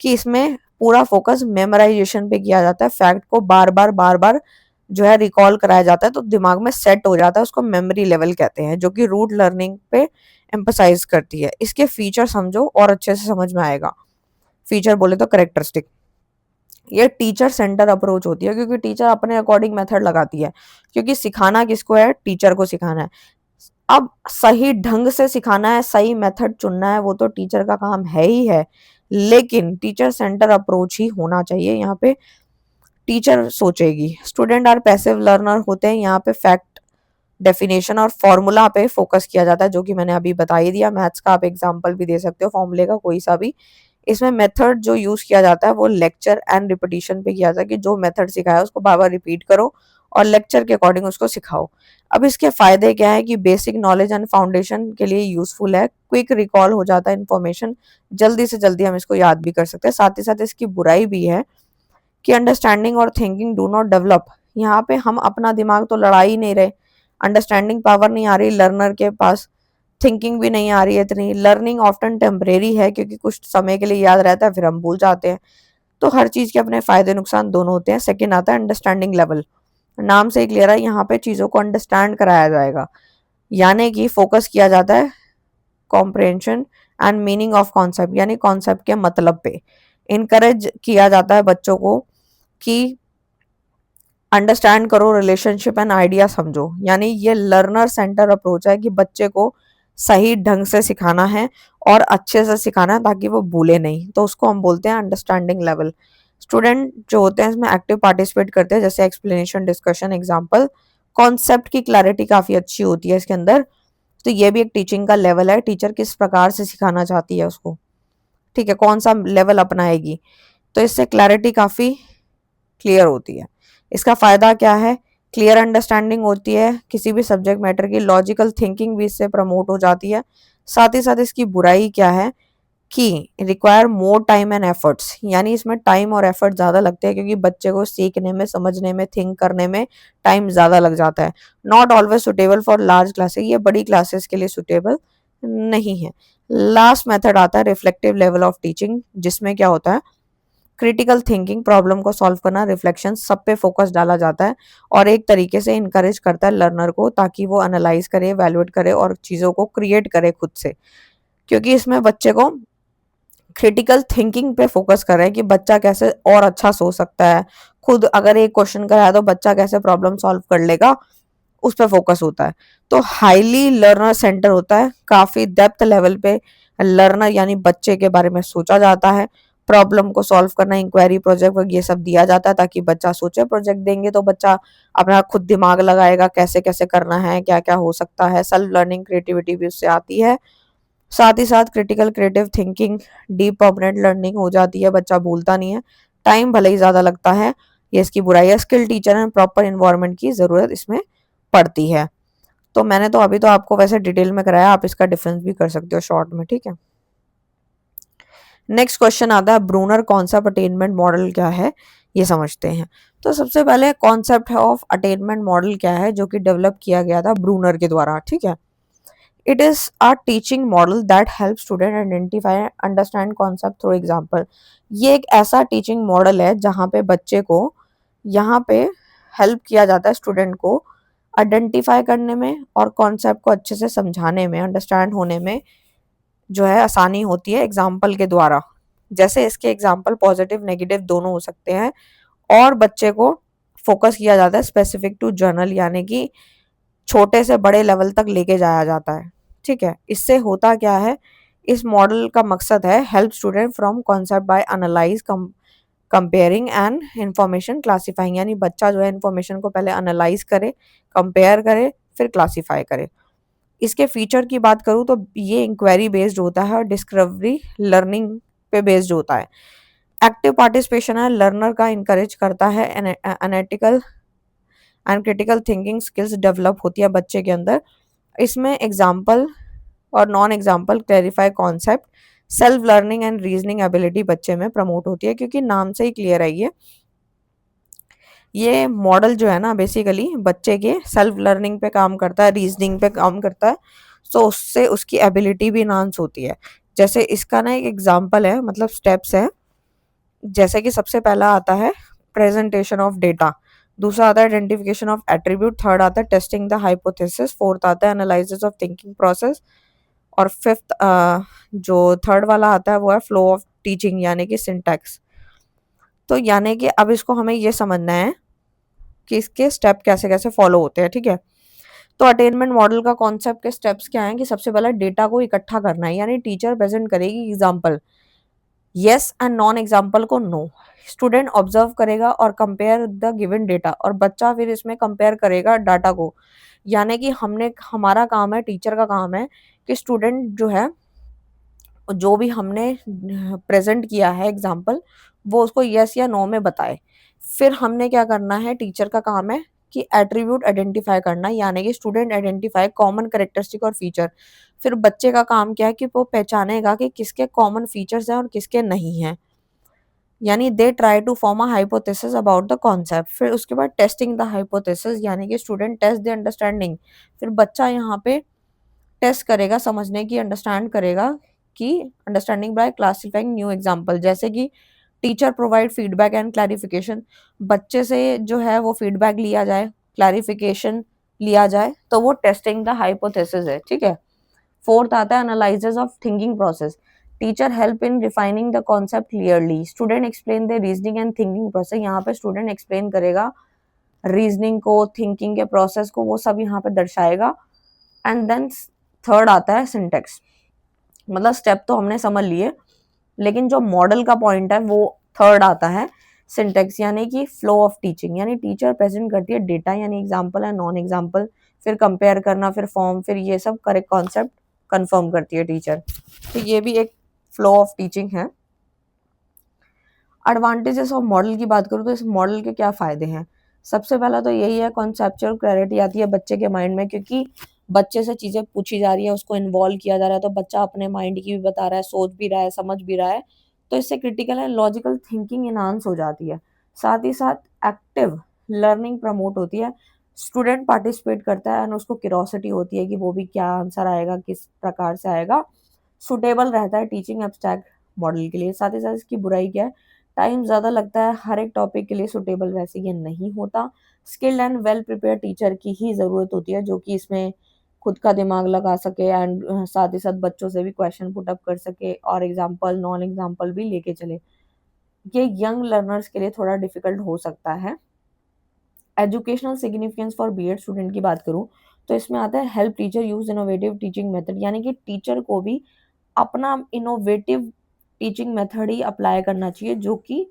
कि इसमें पूरा फोकस मेमोराइजेशन पे किया जाता है। फैक्ट को बार बार जो है रिकॉल कराया जाता है तो दिमाग में सेट हो जाता है, उसको मेमोरी लेवल कहते हैं, जो कि रूट लर्निंग पे एम्फसाइज करती है। इसके फीचर समझो और अच्छे से समझ में आएगा। फीचर बोले तो करेक्टरिस्टिक, ये टीचर सेंटर अप्रोच होती है क्योंकि टीचर अपने अकॉर्डिंग मेथड लगाती है, क्योंकि सिखाना किसको है, टीचर को सिखाना है। अब सही ढंग से सिखाना है, सही मेथड चुनना है, वो तो टीचर का काम है ही है, लेकिन टीचर सेंटर अप्रोच ही होना चाहिए। यहाँ पे टीचर सोचेगी। स्टूडेंट आर पैसिव लर्नर होते हैं, यहाँ पे फैक्ट डेफिनेशन और फॉर्मूला पे फोकस किया जाता है, जो कि मैंने अभी बता ही दिया। मैथ्स का आप एग्जांपल भी दे सकते हो, फॉर्मूले का कोई सा भी। इसमें मेथड जो यूज किया जाता है वो लेक्चर एंड रिपीटिशन पे किया जाता है, कि जो मेथड सिखाया उसको बार बार रिपीट करो और लेक्चर के अकॉर्डिंग उसको सिखाओ। अब इसके फायदे क्या है कि बेसिक नॉलेज एंड फाउंडेशन के लिए यूजफुल है, क्विक रिकॉल हो जाता है इन्फॉर्मेशन, जल्दी से जल्दी हम इसको याद भी कर सकते हैं। साथ ही साथ इसकी बुराई भी है कि अंडरस्टैंडिंग और थिंकिंग डू नॉट डेवलप। यहाँ पे हम अपना दिमाग तो लड़ा ही नहीं रहे, अंडरस्टैंडिंग पावर नहीं आ रही लर्नर के पास, थिंकिंग भी नहीं आ रही है इतनी। लर्निंग ऑफ्टन टेम्परेरी है क्योंकि कुछ समय के लिए याद रहता है फिर हम भूल जाते हैं। तो हर चीज के अपने फायदे नुकसान दोनों होते हैं। सेकंड आता है अंडरस्टैंडिंग लेवल। नाम से ही क्लियर है, यहाँ पे चीजों को अंडरस्टैंड कराया जाएगा, यानी कि फोकस किया जाता है comprehension and meaning of concept, यानी कॉन्सेप्ट के मतलब पे। इनकरेज किया जाता है बच्चों को कि अंडरस्टैंड करो, रिलेशनशिप एंड आइडिया समझो, यानी ये लर्नर सेंटर अप्रोच है कि बच्चे को सही ढंग से सिखाना है और अच्छे से सिखाना है ताकि वो भूले नहीं। तो उसको हम बोलते हैं अंडरस्टैंडिंग लेवल। स्टूडेंट जो होते हैं इसमें एक्टिव पार्टिसिपेट करते हैं, जैसे एक्सप्लेनेशन, डिस्कशन, एग्जाम्पल। कॉन्सेप्ट की क्लैरिटी काफी अच्छी होती है इसके अंदर। तो ये भी एक टीचिंग का लेवल है, टीचर किस प्रकार से सिखाना चाहती है उसको, ठीक है, कौन सा लेवल अपनाएगी। तो इससे क्लैरिटी काफी क्लियर होती है। इसका फायदा क्या है, क्लियर अंडरस्टैंडिंग होती है किसी भी सब्जेक्ट मैटर की, लॉजिकल थिंकिंग भी इससे प्रमोट हो जाती है। साथ ही साथ इसकी बुराई क्या है कि require more time and efforts, यानी इसमें टाइम और एफर्ट ज्यादा लगते हैं क्योंकि बच्चे को सीखने में, समझने में, थिंक करने में टाइम ज्यादा लग जाता है। Not always suitable for large classes, ये बड़ी क्लासेस के लिए सुटेबल नहीं है। लास्ट मेथड आता है रिफ्लेक्टिव लेवल ऑफ टीचिंग, जिसमें क्या होता है, क्रिटिकल थिंकिंग, प्रॉब्लम को सॉल्व करना, रिफ्लेक्शन, सब पे फोकस डाला जाता है और एक तरीके से इनकरेज करता है लर्नर को, ताकि वो एनालाइज करे, वैल्यूएट करे और चीज़ों को क्रिएट करे खुद से। क्योंकि इसमें बच्चे को क्रिटिकल थिंकिंग पे फोकस कर रहे हैं कि बच्चा कैसे और अच्छा सोच सकता है, खुद अगर एक क्वेश्चन कराया तो बच्चा कैसे प्रॉब्लम सॉल्व कर लेगा, उस पे फोकस होता है। तो हाईली लर्नर सेंटर होता है, काफी डेप्थ लेवल पे लर्नर यानी बच्चे के बारे में सोचा जाता है, प्रॉब्लम को सॉल्व करना, इंक्वायरी, प्रोजेक्ट ये सब दिया जाता है ताकि बच्चा सोचे। प्रोजेक्ट देंगे तो बच्चा अपना खुद दिमाग लगाएगा, कैसे कैसे करना है, क्या क्या हो सकता है, सेल्फ लर्निंग, क्रिएटिविटी भी उससे आती है। साथ ही साथ critical creative thinking, deep permanent learning हो जाती है, बच्चा भूलता नहीं है, टाइम भले ही ज्यादा लगता है, ये इसकी बुराई है। Skill teacher and proper environment की जरूरत इसमें पड़ती है। तो मैंने तो अभी तो आपको वैसे डिटेल में कराया, आप इसका डिफरेंस भी कर सकते हो शॉर्ट में, ठीक है। नेक्स्ट क्वेश्चन आता है ब्रूनर कॉन्सेप्ट अटेनमेंट मॉडल क्या है, ये समझते हैं। तो सबसे पहले कॉन्सेप्ट है ऑफ अटेनमेंट मॉडल क्या है, जो कि डेवलप किया गया था ब्रूनर के द्वारा, ठीक है। It is a teaching model that help student identify understand concept through example. ये एक ऐसा टीचिंग मॉडल है जहाँ पे बच्चे को यहाँ पे हेल्प किया जाता है स्टूडेंट को आइडेंटिफाई करने में और कॉन्सेप्ट को अच्छे से समझाने में, अंडरस्टैंड होने में जो है आसानी होती है एग्जाम्पल के द्वारा। जैसे इसके एग्जाम्पल पॉजिटिव नेगेटिव दोनों हो सकते हैं, और बच्चे को फोकस किया जाता है स्पेसिफिक टू जर्नल, यानी कि छोटे से बड़े लेवल तक लेके जाया जाता है, ठीक है। इससे होता क्या है, इस मॉडल का मकसद है help student from concept bye analyse, comparing and information classifying, यानी बच्चा जो है इंफॉर्मेशन को पहले एनालाइज करे, कंपेयर करे, फिर क्लासीफाई करे। इसके फीचर की बात करूँ तो ये इंक्वायरी बेस्ड होता है और डिस्कवरी लर्निंग पे बेस्ड होता है। एक्टिव पार्टिसिपेशन है, लर्नर का इंकरेज करता है, analytical and critical thinking skills develop होती है बच्चे के अंदर। इसमें एग्जाम्पल और non example clarify concept, self learning and reasoning ability बच्चे में प्रमोट होती है, क्योंकि नाम से ही क्लियर है ये मॉडल जो है ना बेसिकली बच्चे के सेल्फ लर्निंग पे काम करता है, रीजनिंग पे काम करता है। सो उससे उसकी एबिलिटी भी इनहांस होती है। जैसे इसका ना एक एग्जाम्पल है, मतलब स्टेप्स है। जैसे कि सबसे पहला आता है प्रेजेंटेशन ऑफ डेटा, दूसरा आता है आइडेंटिफिकेशन ऑफ एट्रीब्यूट, थर्ड आता है टेस्टिंग द हाइपोथेसिस, फोर्थ आता है एनालिसिस ऑफ थिंकिंग प्रोसेस, और फिफ्थ जो थर्ड वाला आता है वो है फ्लो ऑफ टीचिंग यानी कि सिंटैक्स। तो यानी कि अब इसको हमें ये समझना है कि इसके स्टेप कैसे कैसे फॉलो होते हैं, ठीक है। तो अटेनमेंट मॉडल का कॉन्सेप्ट के स्टेप्स क्या हैं कि सबसे पहले डेटा को इकट्ठा करना है, यानी टीचर प्रेजेंट करेगी example, yes and non example को नो, स्टूडेंट ऑब्जर्व करेगा और कंपेयर द गिवन डेटा, और बच्चा फिर इसमें कंपेयर करेगा डाटा को। यानी कि हमने हमारा काम है, टीचर का काम है कि स्टूडेंट जो है जो भी हमने प्रेजेंट किया है एग्जाम्पल, वो उसको यस या नो में बताए। फिर हमने क्या करना है, टीचर का काम है कि एट्रीब्यूट आइडेंटिफाई करना, यानी कि स्टूडेंट आइडेंटिफाई कॉमन कैरेक्टरिस्टिक और फीचर। फिर बच्चे का काम क्या है कि वो पहचानेगा कि किसके कॉमन फीचर्स हैं और किसके नहीं हैं, यानी they try to form a hypothesis about the concept. फिर उसके बाद टेस्टिंग द हाइपोथेसिस, यानी कि स्टूडेंट टेस्ट द अंडरस्टैंडिंग। फिर बच्चा यहाँ पे टेस्ट करेगा, समझने की, अंडरस्टैंड करेगा कि understanding by classifying new example. जैसे कि teacher provide feedback and clarification, बच्चे से जो है वो फीडबैक लिया जाए, क्लैरिफिकेशन लिया जाए, तो वो टेस्टिंग द हाइपोथेसिस है, ठीक है। फोर्थ आता है analysis of thinking process, teacher help in refining the concept clearly, student explain the reasoning and thinking process. यहाँ पे स्टूडेंट एक्सप्लेन करेगा रीजनिंग को, थिंकिंग के प्रोसेस को, वो सब यहाँ पे दर्शाएगा। एंड देन थर्ड आता है सिंटेक्स, मतलब स्टेप तो हमने समझ लिए, लेकिन जो मॉडल का पॉइंट है वो थर्ड आता है सिंटेक्स, यानी कि फ्लो ऑफ टीचिंग, यानी टीचर प्रेजेंट करती है डेटा, यानी एग्जांपल है, नॉन एग्जांपल, फिर कंपेयर करना, फिर फॉर्म, फिर ये सब करेक्ट कॉन्सेप्ट कंफर्म करती है टीचर। तो ये भी एक फ्लो ऑफ टीचिंग है। एडवांटेजेस ऑफ मॉडल की बात करूँ तो इस मॉडल के क्या फायदे हैं। सबसे पहला तो यही है, कॉन्सेप्चुअल क्लैरिटी आती है बच्चे के माइंड में, क्योंकि बच्चे से चीजें पूछी जा रही है, उसको इन्वॉल्व किया जा रहा है, तो बच्चा अपने माइंड की भी बता रहा है, सोच भी रहा है, समझ भी रहा है। तो इससे critical and logical thinking enhance हो जाती है। साथ ही साथ एक्टिव लर्निंग प्रमोट होती है, स्टूडेंट पार्टिसिपेट करता है एंड उसको क्यूरोसिटी होती है कि वो भी क्या आंसर आएगा, किस प्रकार से आएगा, सुटेबल रहता है टीचिंग एब्स्ट्रैक्ट मॉडल के लिए। साथ ही साथ इसकी बुराई क्या है, टाइम ज़्यादा लगता है, हर एक टॉपिक के लिए सुटेबल वैसे ये नहीं होता। Skilled and well prepare teacher की ही ज़रूरत होती है जो कि इसमें खुद का दिमाग लगा सके एंड साथ ही साथ बच्चों से भी क्वेश्चन पुट अप कर सके और एग्जाम्पल नॉन एग्जाम्पल भी लेके चले। ये यंग लर्नर्स के लिए थोड़ा डिफिकल्ट हो सकता है। Educational significance for BEd student की बात करूँ तो इसमें आता है help teacher use innovative teaching method, यानी कि टीचर को भी अपना इनोवेटिव टीचिंग मेथड ही अप्लाई करना चाहिए जो कि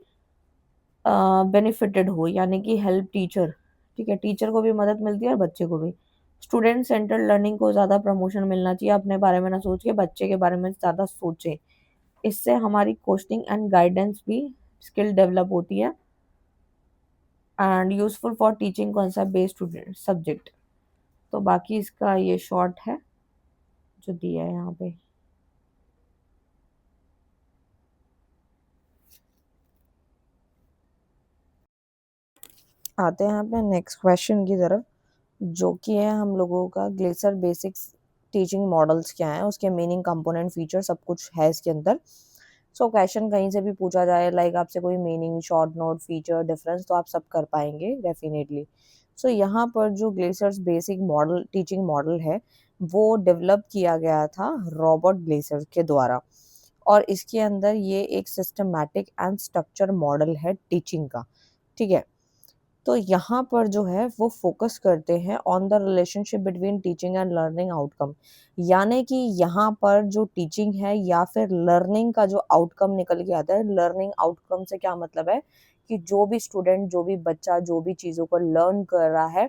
बेनिफिटेड हो, यानी कि हेल्प टीचर। ठीक है, टीचर को भी मदद मिलती है और बच्चे को भी। स्टूडेंट सेंटर्ड लर्निंग को ज़्यादा प्रमोशन मिलना चाहिए, अपने बारे में ना सोच के बच्चे के बारे में ज़्यादा सोचें। इससे हमारी कोचिंग एंड गाइडेंस भी स्किल डेवलप होती है and useful for teaching concept based student subject. तो बाकी इसका ये शॉर्ट है जो दिया है यहाँ पे। आते हैं यहाँ पे नेक्स्ट क्वेश्चन की तरफ, जो कि है हम लोगों का ग्लेसर बेसिक्स टीचिंग मॉडल्स क्या है, उसके मीनिंग, कंपोनेंट, फीचर सब कुछ है इसके अंदर। सो क्वेश्चन कहीं से भी पूछा जाए, लाइक आपसे कोई meaning, short note, feature, difference, तो आप सब कर पाएंगे डेफिनेटली। सो यहाँ पर जो ग्लेसर्स बेसिक मॉडल टीचिंग मॉडल है वो डेवलप किया गया था रॉबर्ट ग्लेसर के द्वारा, और इसके अंदर ये एक सिस्टमैटिक एंड स्ट्रक्चर मॉडल है टीचिंग का। ठीक है, तो यहाँ पर जो है वो फोकस करते हैं on the relationship between teaching and learning outcome, यानी कि यहाँ पर जो टीचिंग है या फिर लर्निंग का जो आउटकम निकल के आता है, लर्निंग आउटकम से क्या मतलब है कि जो भी स्टूडेंट, जो भी बच्चा, जो भी चीज़ों को लर्न कर रहा है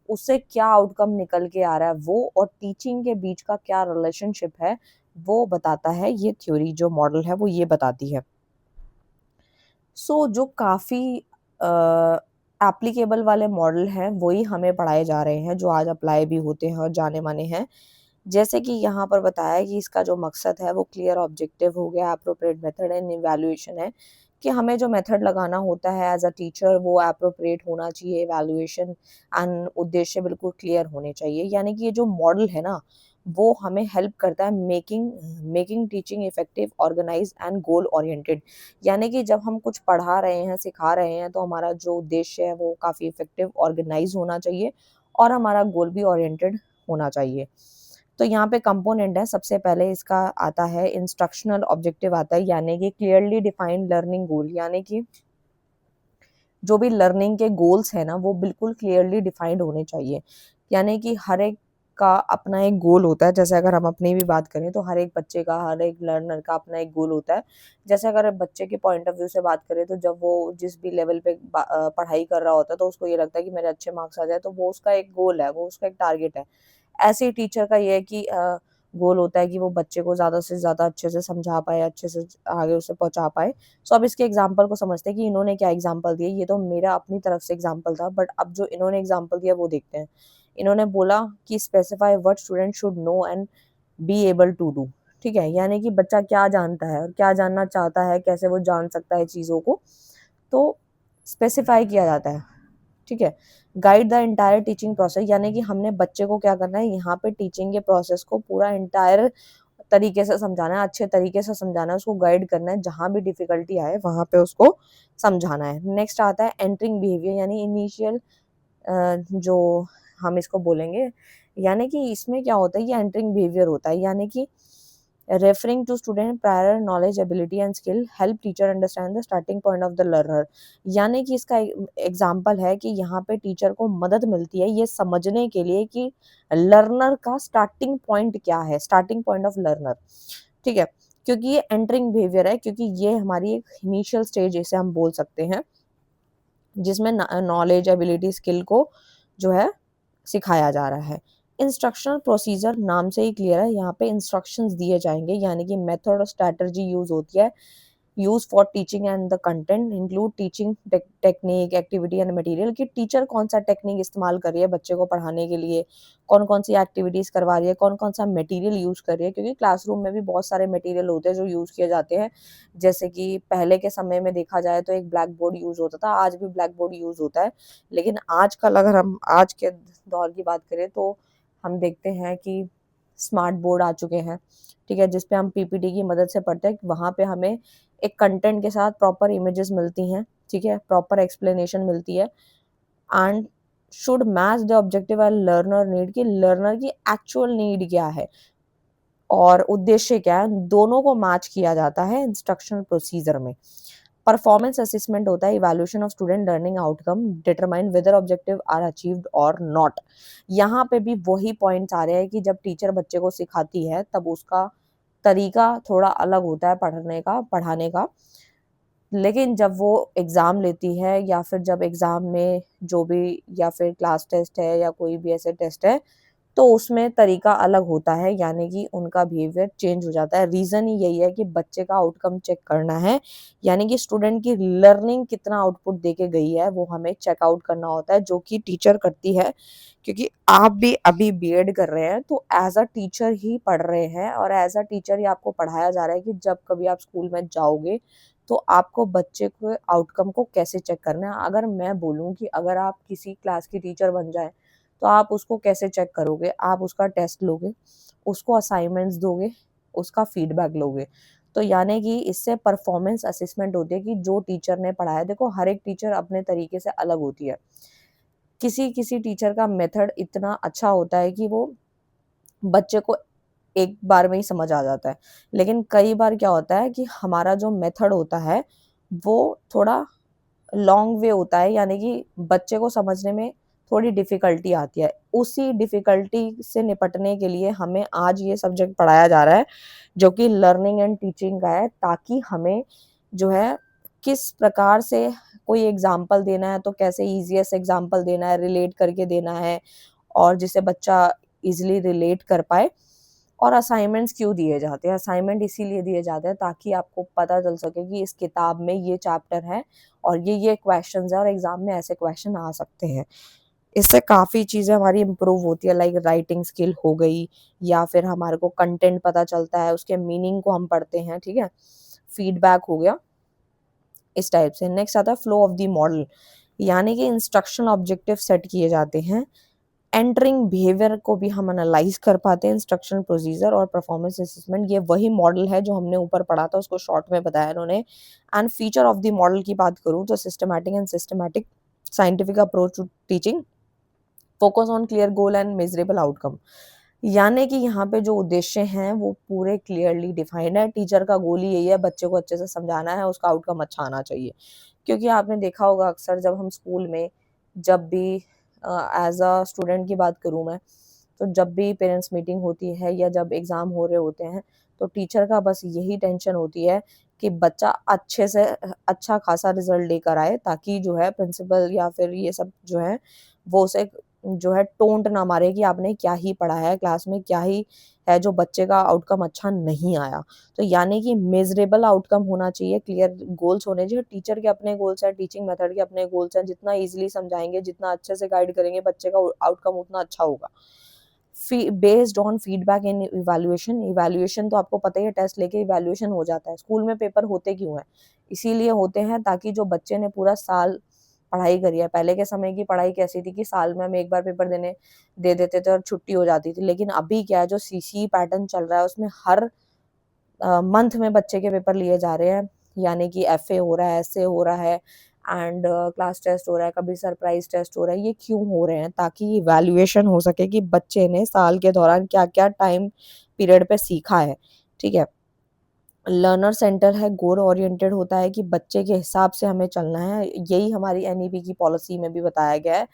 उससे क्या आउटकम निकल के आ रहा है वो, और टीचिंग के बीच का क्या रिलेशनशिप है वो बताता है। ये थ्योरी जो मॉडल है वो ये बताती है। जो काफ़ी एप्लीकेबल वाले मॉडल हैं वही हमें पढ़ाए जा रहे हैं, जो आज अप्लाई भी होते हैं और जाने माने हैं। जैसे कि यहाँ पर बताया है कि इसका जो मकसद है वो क्लियर ऑब्जेक्टिव हो गया, एप्रोप्रिएट मेथड एंड इवैल्यूएशन है, कि हमें जो मेथड लगाना होता है एज अ टीचर वो एप्रोप्रिएट होना चाहिए, इवैल्यूएशन एंड उद्देश्य बिल्कुल क्लियर होने चाहिए। यानी कि ये जो मॉडल है ना वो हमें हेल्प करता है making making teaching effective, organise and goal oriented. यानी कि जब हम कुछ पढ़ा रहे हैं, सिखा रहे हैं, तो हमारा जो उद्देश्य है वो काफ़ी इफेक्टिव, ऑर्गेनाइज होना चाहिए और हमारा गोल भी ओरिएंटेड होना चाहिए। तो यहाँ पे कंपोनेंट है, सबसे पहले इसका आता है इंस्ट्रक्शनल ऑब्जेक्टिव आता है, यानी कि क्लियरली डिफाइंड लर्निंग गोल, यानी कि जो भी लर्निंग के गोल्स है ना वो बिल्कुल क्लियरली डिफाइंड होने चाहिए। यानी कि हर एक का अपना एक गोल होता है। जैसे अगर हम अपनी भी बात करें तो हर एक बच्चे का, हर एक लर्नर का अपना एक गोल होता है। जैसे अगर बच्चे के पॉइंट ऑफ व्यू से बात करें तो जब वो जिस भी लेवल पे पढ़ाई कर रहा होता है तो उसको ये लगता है कि मेरे अच्छे मार्क्स आ जाए, तो वो उसका एक गोल है, वो उसका एक टारगेट है। ऐसे ही टीचर का ये है कि गोल होता है कि वो बच्चे को ज़्यादा से ज़्यादा अच्छे से समझा पाए, अच्छे से आगे उसे पहुँचा पाए। सो अब इसके एग्जाम्पल को समझते हैं कि इन्होंने क्या एग्जाम्पल दिए। ये तो मेरा अपनी तरफ से एग्जाम्पल था, बट अब जो इन्होंने एग्जाम्पल दिया वो देखते हैं। इन्होंने बोला कि specify what student should know and be able to do. ठीक है, यानी कि बच्चा क्या जानता है और क्या जानना चाहता है, कैसे वो जान सकता है चीज़ों को, तो स्पेसिफाई किया जाता है। ठीक है, guide the entire teaching process, यानी कि हमने बच्चे को क्या करना है, यहाँ पे टीचिंग के प्रोसेस को पूरा इंटायर तरीके से समझाना है, अच्छे तरीके से समझाना है, उसको गाइड करना है, जहाँ भी डिफिकल्टी आए वहाँ पे उसको समझाना है। नेक्स्ट आता है एंटरिंग बिहेवियर, यानी इनिशियल जो हम इसको बोलेंगे, यानी कि इसमें क्या होता है, ये एंटरिंग बिहेवियर होता है, यानी कि referring to student prior knowledge, ability and skill help teacher understand the starting point of the learner। यानी कि इसका एग्जाम्पल है कि यहाँ पे टीचर को मदद मिलती है ये समझने के लिए कि लर्नर का स्टार्टिंग पॉइंट क्या है, स्टार्टिंग पॉइंट ऑफ लर्नर। ठीक है, क्योंकि ये एंटरिंग बिहेवियर है, क्योंकि ये हमारी एक इनिशियल स्टेज इसे हम बोल सकते हैं जिसमें नॉलेज, एबिलिटी, स्किल को जो है सिखाया जा रहा है। इंस्ट्रक्शनल प्रोसीजर नाम से ही क्लियर है, यहाँ पे इंस्ट्रक्शंस दिए जाएंगे, यानी कि मेथड और स्ट्रैटेजी यूज होती है use for teaching and the content include teaching technique, activity and material, कि टीचर कौन सा टेक्निक इस्तेमाल कर रही है बच्चे को पढ़ाने के लिए, कौन कौन सी एक्टिविटीज करवा रही है, कौन कौन सा मटेरियल यूज कर रही है, क्योंकि क्लासरूम में भी बहुत सारे मटेरियल होते हैं जो यूज किए जाते हैं। जैसे कि पहले के समय में देखा जाए तो एक ब्लैक बोर्ड यूज होता था, आज भी ब्लैक बोर्ड यूज होता है, लेकिन आजकल अगर हम आज के दौर की बात करें तो हम देखते हैं कि स्मार्ट बोर्ड आ चुके हैं, ठीक है, जिसपे हम पीपीटी की मदद से पढ़ते हैं। वहां पे हमें एक कंटेंट के साथ प्रॉपर इमेजेस मिलती हैं, ठीक है, प्रॉपर एक्सप्लेनेशन मिलती है, and should match the objective and learner need, की लर्नर की एक्चुअल नीड क्या है और उद्देश्य क्या है, दोनों को मैच किया जाता है इंस्ट्रक्शनल प्रोसीजर में। परफॉर्मेंस असेसमेंट होता है evaluation of student learning outcome determine whether objective are achieved और नॉट। यहाँ पे भी वही पॉइंट्स आ रहे हैं कि जब टीचर बच्चे को सिखाती है तब उसका तरीका थोड़ा अलग होता है पढ़ने का, पढ़ाने का, लेकिन जब वो एग्ज़ाम लेती है या फिर जब एग्ज़ाम में जो भी, या फिर क्लास टेस्ट है या कोई भी ऐसे टेस्ट है, तो उसमें तरीका अलग होता है, यानी कि उनका बिहेवियर चेंज हो जाता है। रीज़न ही यही है कि बच्चे का आउटकम चेक करना है, यानी कि स्टूडेंट की लर्निंग कितना आउटपुट दे के गई है वो हमें चेक आउट करना होता है, जो कि टीचर करती है। क्योंकि आप भी अभी बीएड कर रहे हैं तो एज अ टीचर ही पढ़ रहे हैं, और एज अ टीचर ही आपको पढ़ाया जा रहा है कि जब कभी आप स्कूल में जाओगे तो आपको बच्चे के आउटकम को कैसे चेक करना है। अगर मैं बोलूँ कि अगर आप किसी क्लास की टीचर बन जाए तो आप उसको कैसे चेक करोगे, आप उसका टेस्ट लोगे, उसको असाइनमेंट्स दोगे, उसका फीडबैक लोगे। तो यानी कि इससे परफॉर्मेंस असेसमेंट होती है कि जो टीचर ने पढ़ाया, देखो हर एक टीचर अपने तरीके से अलग होती है। किसी किसी टीचर का मेथड इतना अच्छा होता है कि वो बच्चे को एक बार में ही समझ आ जाता है, लेकिन कई बार क्या होता है कि हमारा जो मेथड होता है वो थोड़ा लॉन्ग वे होता है, यानी कि बच्चे को समझने में थोड़ी डिफिकल्टी आती है। उसी डिफिकल्टी से निपटने के लिए हमें आज ये सब्जेक्ट पढ़ाया जा रहा है, जो कि लर्निंग एंड टीचिंग का है, ताकि हमें जो है किस प्रकार से कोई एग्जाम्पल देना है तो कैसे ईजीएस्ट एग्जाम्पल देना है, रिलेट करके देना है, और जिससे बच्चा इजीली रिलेट कर पाए। और असाइनमेंट्स क्यों दिए जाते हैं, असाइनमेंट इसीलिए दिए जाते हैं ताकि आपको पता चल सके कि इस किताब में ये चैप्टर है और ये क्वेश्चंस है और एग्जाम में ऐसे क्वेश्चन आ सकते हैं। इससे काफ़ी चीज़ें हमारी इम्प्रूव होती है, लाइक राइटिंग स्किल हो गई, या फिर हमारे को कंटेंट पता चलता है, उसके मीनिंग को हम पढ़ते हैं, ठीक है, फीडबैक हो गया, इस टाइप से। नेक्स्ट आता है फ्लो ऑफ द मॉडल, यानी कि इंस्ट्रक्शनल ऑब्जेक्टिव सेट किए जाते हैं। एंटरिंग बिहेवियर को भी हम एनालाइज कर पाते हैं, इंस्ट्रक्शनल प्रोसीजर और परफॉर्मेंस असेसमेंट, ये वही मॉडल है जो हमने ऊपर पढ़ा था, उसको शॉर्ट में बताया इन्होंने। And feature of the model की बात करूँ तो systematic scientific approach to teaching, focus on clear goal and measurable outcome, यानी कि यहाँ पे जो उद्देश्य हैं वो पूरे क्लियरली डिफाइंड है। टीचर का गोल ही यही है, बच्चे को अच्छे से समझाना है, उसका आउटकम अच्छा आना चाहिए। क्योंकि आपने देखा होगा अक्सर जब हम स्कूल में, जब भी एज अ स्टूडेंट की बात करूँ मैं, तो जब भी पेरेंट्स मीटिंग होती है या जब एग्ज़ाम हो रहे होते हैं, तो टीचर का बस यही टेंशन होती है कि बच्चा अच्छे से अच्छा खासा रिजल्ट लेकर आए, ताकि जो है प्रिंसिपल या फिर ये सब जो है वो उसे जो है टोंट ना मारे कि आपने क्या ही पढ़ाया है क्लास में, क्या ही है जो बच्चे का आउटकम अच्छा नहीं आया। तो यानी कि मेजरेबल आउटकम होना चाहिए, क्लियर गोल्स होने चाहिए। टीचर के अपने गोल्स हैं, टीचिंग मेथड के अपने गोल्स हैं, जितना ईजिली समझाएंगे, जितना अच्छे से गाइड करेंगे बच्चे का आउटकम उतना अच्छा होगा। Based on feedback in evaluation, evaluation तो आपको पता ही है, टेस्ट लेके इवैल्यूएशन हो जाता है। स्कूल में पेपर होते क्यों हैं? इसीलिए होते हैं ताकि जो बच्चे ने पूरा साल पढ़ाई करी है, पहले के समय की पढ़ाई कैसी थी कि साल में हम एक बार पेपर दे देते थे और छुट्टी हो जाती थी। लेकिन अभी क्या है, जो सीसी पैटर्न चल रहा है उसमें हर मंथ में बच्चे के पेपर लिए जा रहे हैं, यानी कि एफए हो रहा है, एसए हो रहा है, एंड क्लास टेस्ट हो रहा है, कभी सरप्राइज टेस्ट हो रहा है। ये क्यों हो रहे हैं? ताकि इवैल्यूएशन हो सके कि बच्चे ने साल के दौरान क्या-क्या टाइम पीरियड पे सीखा है, ठीक है। लर्नर सेंटर है, गोल ओरिएंटेड होता है कि बच्चे के हिसाब से हमें चलना है। यही हमारी एनईपी की पॉलिसी में भी बताया गया है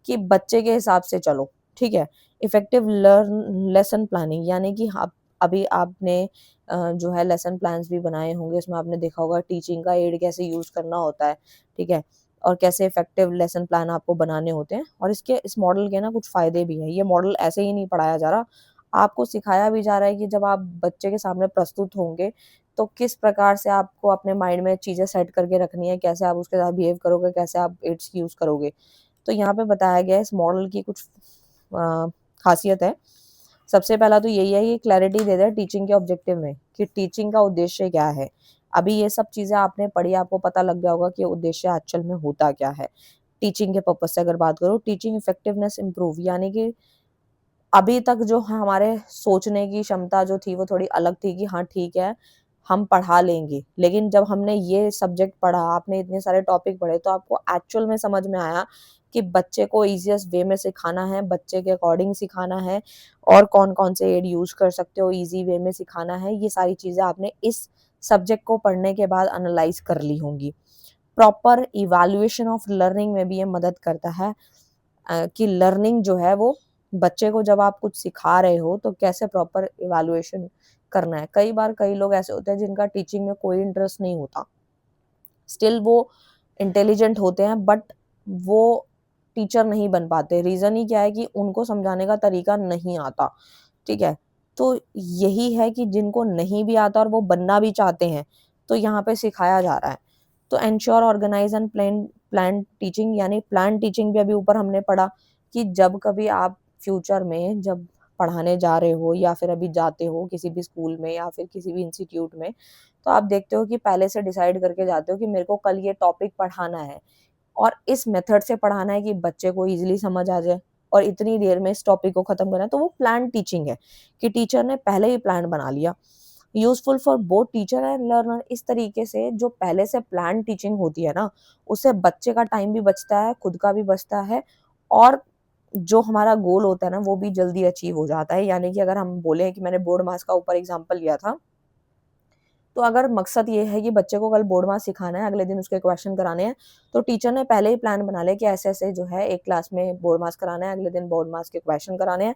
कि बच्चे के हिसाब से चलो, ठीक है। इफेक्टिव लर्न लेसन प्लानिंग, यानी कि आप अभी आपने जो है लेसन प्लान्स भी बनाए होंगे, उसमें आपने देखा होगा टीचिंग का एड कैसे यूज़ करना होता है, ठीक है, और कैसे इफेक्टिव लेसन प्लान आपको बनाने होते हैं। और इस मॉडल के ना कुछ फ़ायदे भी हैं। ये मॉडल ऐसे ही नहीं पढ़ाया जा रहा, आपको सिखाया भी जा रहा है कि जब आप बच्चे के सामने प्रस्तुत होंगे तो किस प्रकार से आपको अपने माइंड में चीज़ें सेट करके रखनी है, कैसे आप उसके साथ बिहेव करोगे, कैसे आप एड्स की यूज़ करोगे। तो यहाँ पे बताया गया है इस मॉडल की कुछ खासियत है। सबसे पहला तो यही है कि क्लैरिटी दे दे टीचिंग के ऑब्जेक्टिव में कि टीचिंग का उद्देश्य क्या है। अभी ये सब चीज़ें आपने पढ़ी, आपको पता लग गया होगा कि उद्देश्य एक्चुअल में होता क्या है। टीचिंग के पर्पस से अगर बात करो, टीचिंग इफेक्टिवनेस इम्प्रूव, यानी कि अभी तक जो हमारे सोचने की क्षमता जो थी वो थोड़ी अलग थी कि हाँ ठीक है, हम पढ़ा लेंगे। लेकिन जब हमने ये सब्जेक्ट पढ़ा, आपने इतने सारे टॉपिक पढ़े, तो आपको एक्चुअल में समझ में आया कि बच्चे को ईज़ीएस्ट वे में सिखाना है, बच्चे के अकॉर्डिंग सिखाना है और कौन-कौन से एड यूज़ कर सकते हो, ईज़ी वे में सिखाना है। ये सारी चीज़ें आपने इस सब्जेक्ट को पढ़ने के बाद एनालाइज़ कर ली होंगी। प्रॉपर इवैल्यूएशन ऑफ लर्निंग में भी ये मदद करता है कि लर्निंग जो है वो बच्चे को जब आप कुछ सिखा रहे हो तो कैसे प्रॉपर इवैल्यूएशन करना है। कई बार कई लोग ऐसे होते हैं जिनका टीचिंग में कोई इंटरेस्ट नहीं होता, स्टिल वो इंटेलिजेंट होते हैं बट वो टीचर नहीं बन पाते। रीज़न ही क्या है कि उनको समझाने का तरीका नहीं आता, ठीक है? तो यही है कि जिनको नहीं भी आता और वो बनना भी चाहते हैं, तो यहाँ पे सिखाया जा रहा है। तो ensure organise and plan teaching, यानी प्लान टीचिंग भी अभी ऊपर हमने पढ़ा कि जब कभी आप फ्यूचर में जब पढ़ाने जा रहे हो या फिर अभी जाते हो किसी भी स्कूल में या फिर किसी भी इंस्टीट्यूट में, तो आप देखते हो कि पहले से डिसाइड करके जाते हो कि मेरे को कल ये टॉपिक पढ़ाना है और इस मेथड से पढ़ाना है कि बच्चे को ईज़िली समझ आ जाए और इतनी देर में इस टॉपिक को खत्म करना है। तो वो प्लान टीचिंग है कि टीचर ने पहले ही प्लान बना लिया। Useful for both teacher and learner, इस तरीके से जो पहले से प्लान टीचिंग होती है ना, उससे बच्चे का टाइम भी बचता है, खुद का भी बचता है और जो हमारा गोल होता है ना, वो भी जल्दी अचीव हो जाता है। यानी कि अगर हम बोले कि मैंने बोर्ड मास का ऊपर एग्ज़ाम्पल लिया था, तो अगर मकसद ये है कि बच्चे को कल बोर्ड मास सिखाना है, अगले दिन उसके क्वेश्चन कराने हैं, तो टीचर ने पहले ही प्लान बना लिया कि ऐसे-ऐसे जो है एक क्लास में बोर्ड मास कराना है, अगले दिन बोर्ड मास के क्वेश्चन कराने हैं।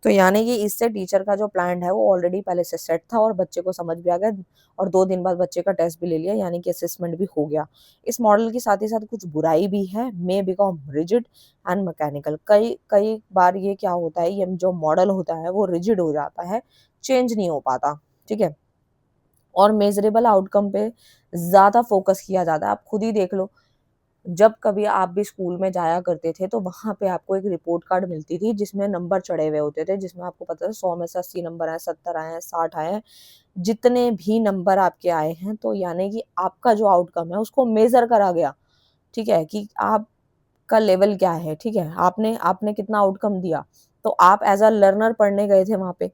तो यानी कि इससे टीचर का जो प्लान है वो ऑलरेडी पहले से सेट था और बच्चे को समझ भी आ गया और 2 दिन बाद बच्चे का टेस्ट भी ले लिया, यानी कि असेसमेंट भी हो गया। इस मॉडल के साथ ही साथ कुछ बुराई भी है, may become rigid and mechanical. कई कई बार ये क्या होता है, ये जो मॉडल होता है वो रिजिड हो जाता है, चेंज नहीं हो पाता, ठीक है? और मेज़रेबल आउटकम पे ज़्यादा फ़ोकस किया जाता है। आप खुद ही देख लो, जब कभी आप भी स्कूल में जाया करते थे, तो वहाँ पे आपको एक रिपोर्ट कार्ड मिलती थी, जिसमें नंबर चढ़े हुए होते थे, जिसमें आपको पता था 100 में से 80 नंबर आए, 70 आए हैं, 60 आए हैं। जितने भी नंबर आपके आए हैं, तो यानी कि आपका जो आउटकम है, उसको मेज़र करा गया, ठीक है? कि आपका लेवल क्या है, ठीक है? आपने आपने कितना आउटकम दिया, तो आप एज़ अ लर्नर पढ़ने गए थे वहाँ पे,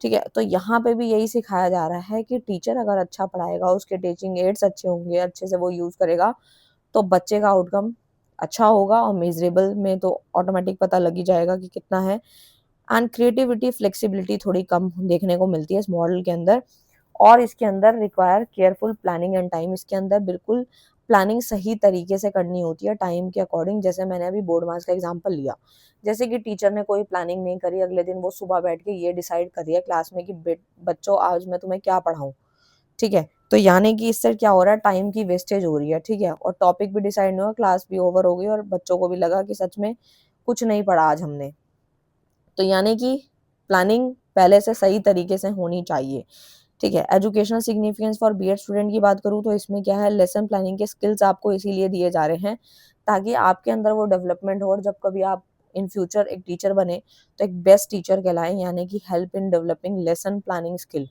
ठीक है? तो यहाँ पे भी यही सिखाया जा रहा है कि टीचर अगर अच्छा पढ़ाएगा, उसके टीचिंग एड्स अच्छे होंगे, अच्छे से वो यूज़ करेगा, तो बच्चे का आउटकम अच्छा होगा और मेज़रेबल में तो ऑटोमेटिक पता लग ही जाएगा कि कितना है। एंड क्रिएटिविटी, फ्लेक्सिबिलिटी थोड़ी कम देखने को मिलती है इस मॉडल के अंदर और इसके अंदर require careful planning and time. इसके अंदर बिल्कुल प्लानिंग सही तरीके से करनी होती है टाइम के अकॉर्डिंग। जैसे मैंने अभी बोर्ड मास का एग्जांपल लिया, जैसे कि टीचर ने कोई प्लानिंग नहीं करी, अगले दिन वो सुबह बैठ के ये डिसाइड कर रही है क्लास में कि बच्चों आज मैं तुम्हें क्या पढ़ाऊँ, ठीक है? तो यानी कि इससे क्या हो रहा है, टाइम की वेस्टेज हो रही है, ठीक है? और टॉपिक भी डिसाइड नहीं हुआ, क्लास भी ओवर हो गई और बच्चों को भी लगा कि सच में कुछ नहीं पढ़ा आज हमने। तो यानी कि प्लानिंग पहले से सही तरीके से होनी चाहिए, ठीक है? Educational significance for BEd student की बात करूँ तो इसमें क्या है, लेसन प्लानिंग के स्किल्स आपको इसीलिए दिए जा रहे हैं ताकि आपके अंदर वो डेवलपमेंट हो और जब कभी आप इन फ्यूचर एक टीचर बने तो एक बेस्ट टीचर कहलाएं। यानी कि help in developing lesson planning skill,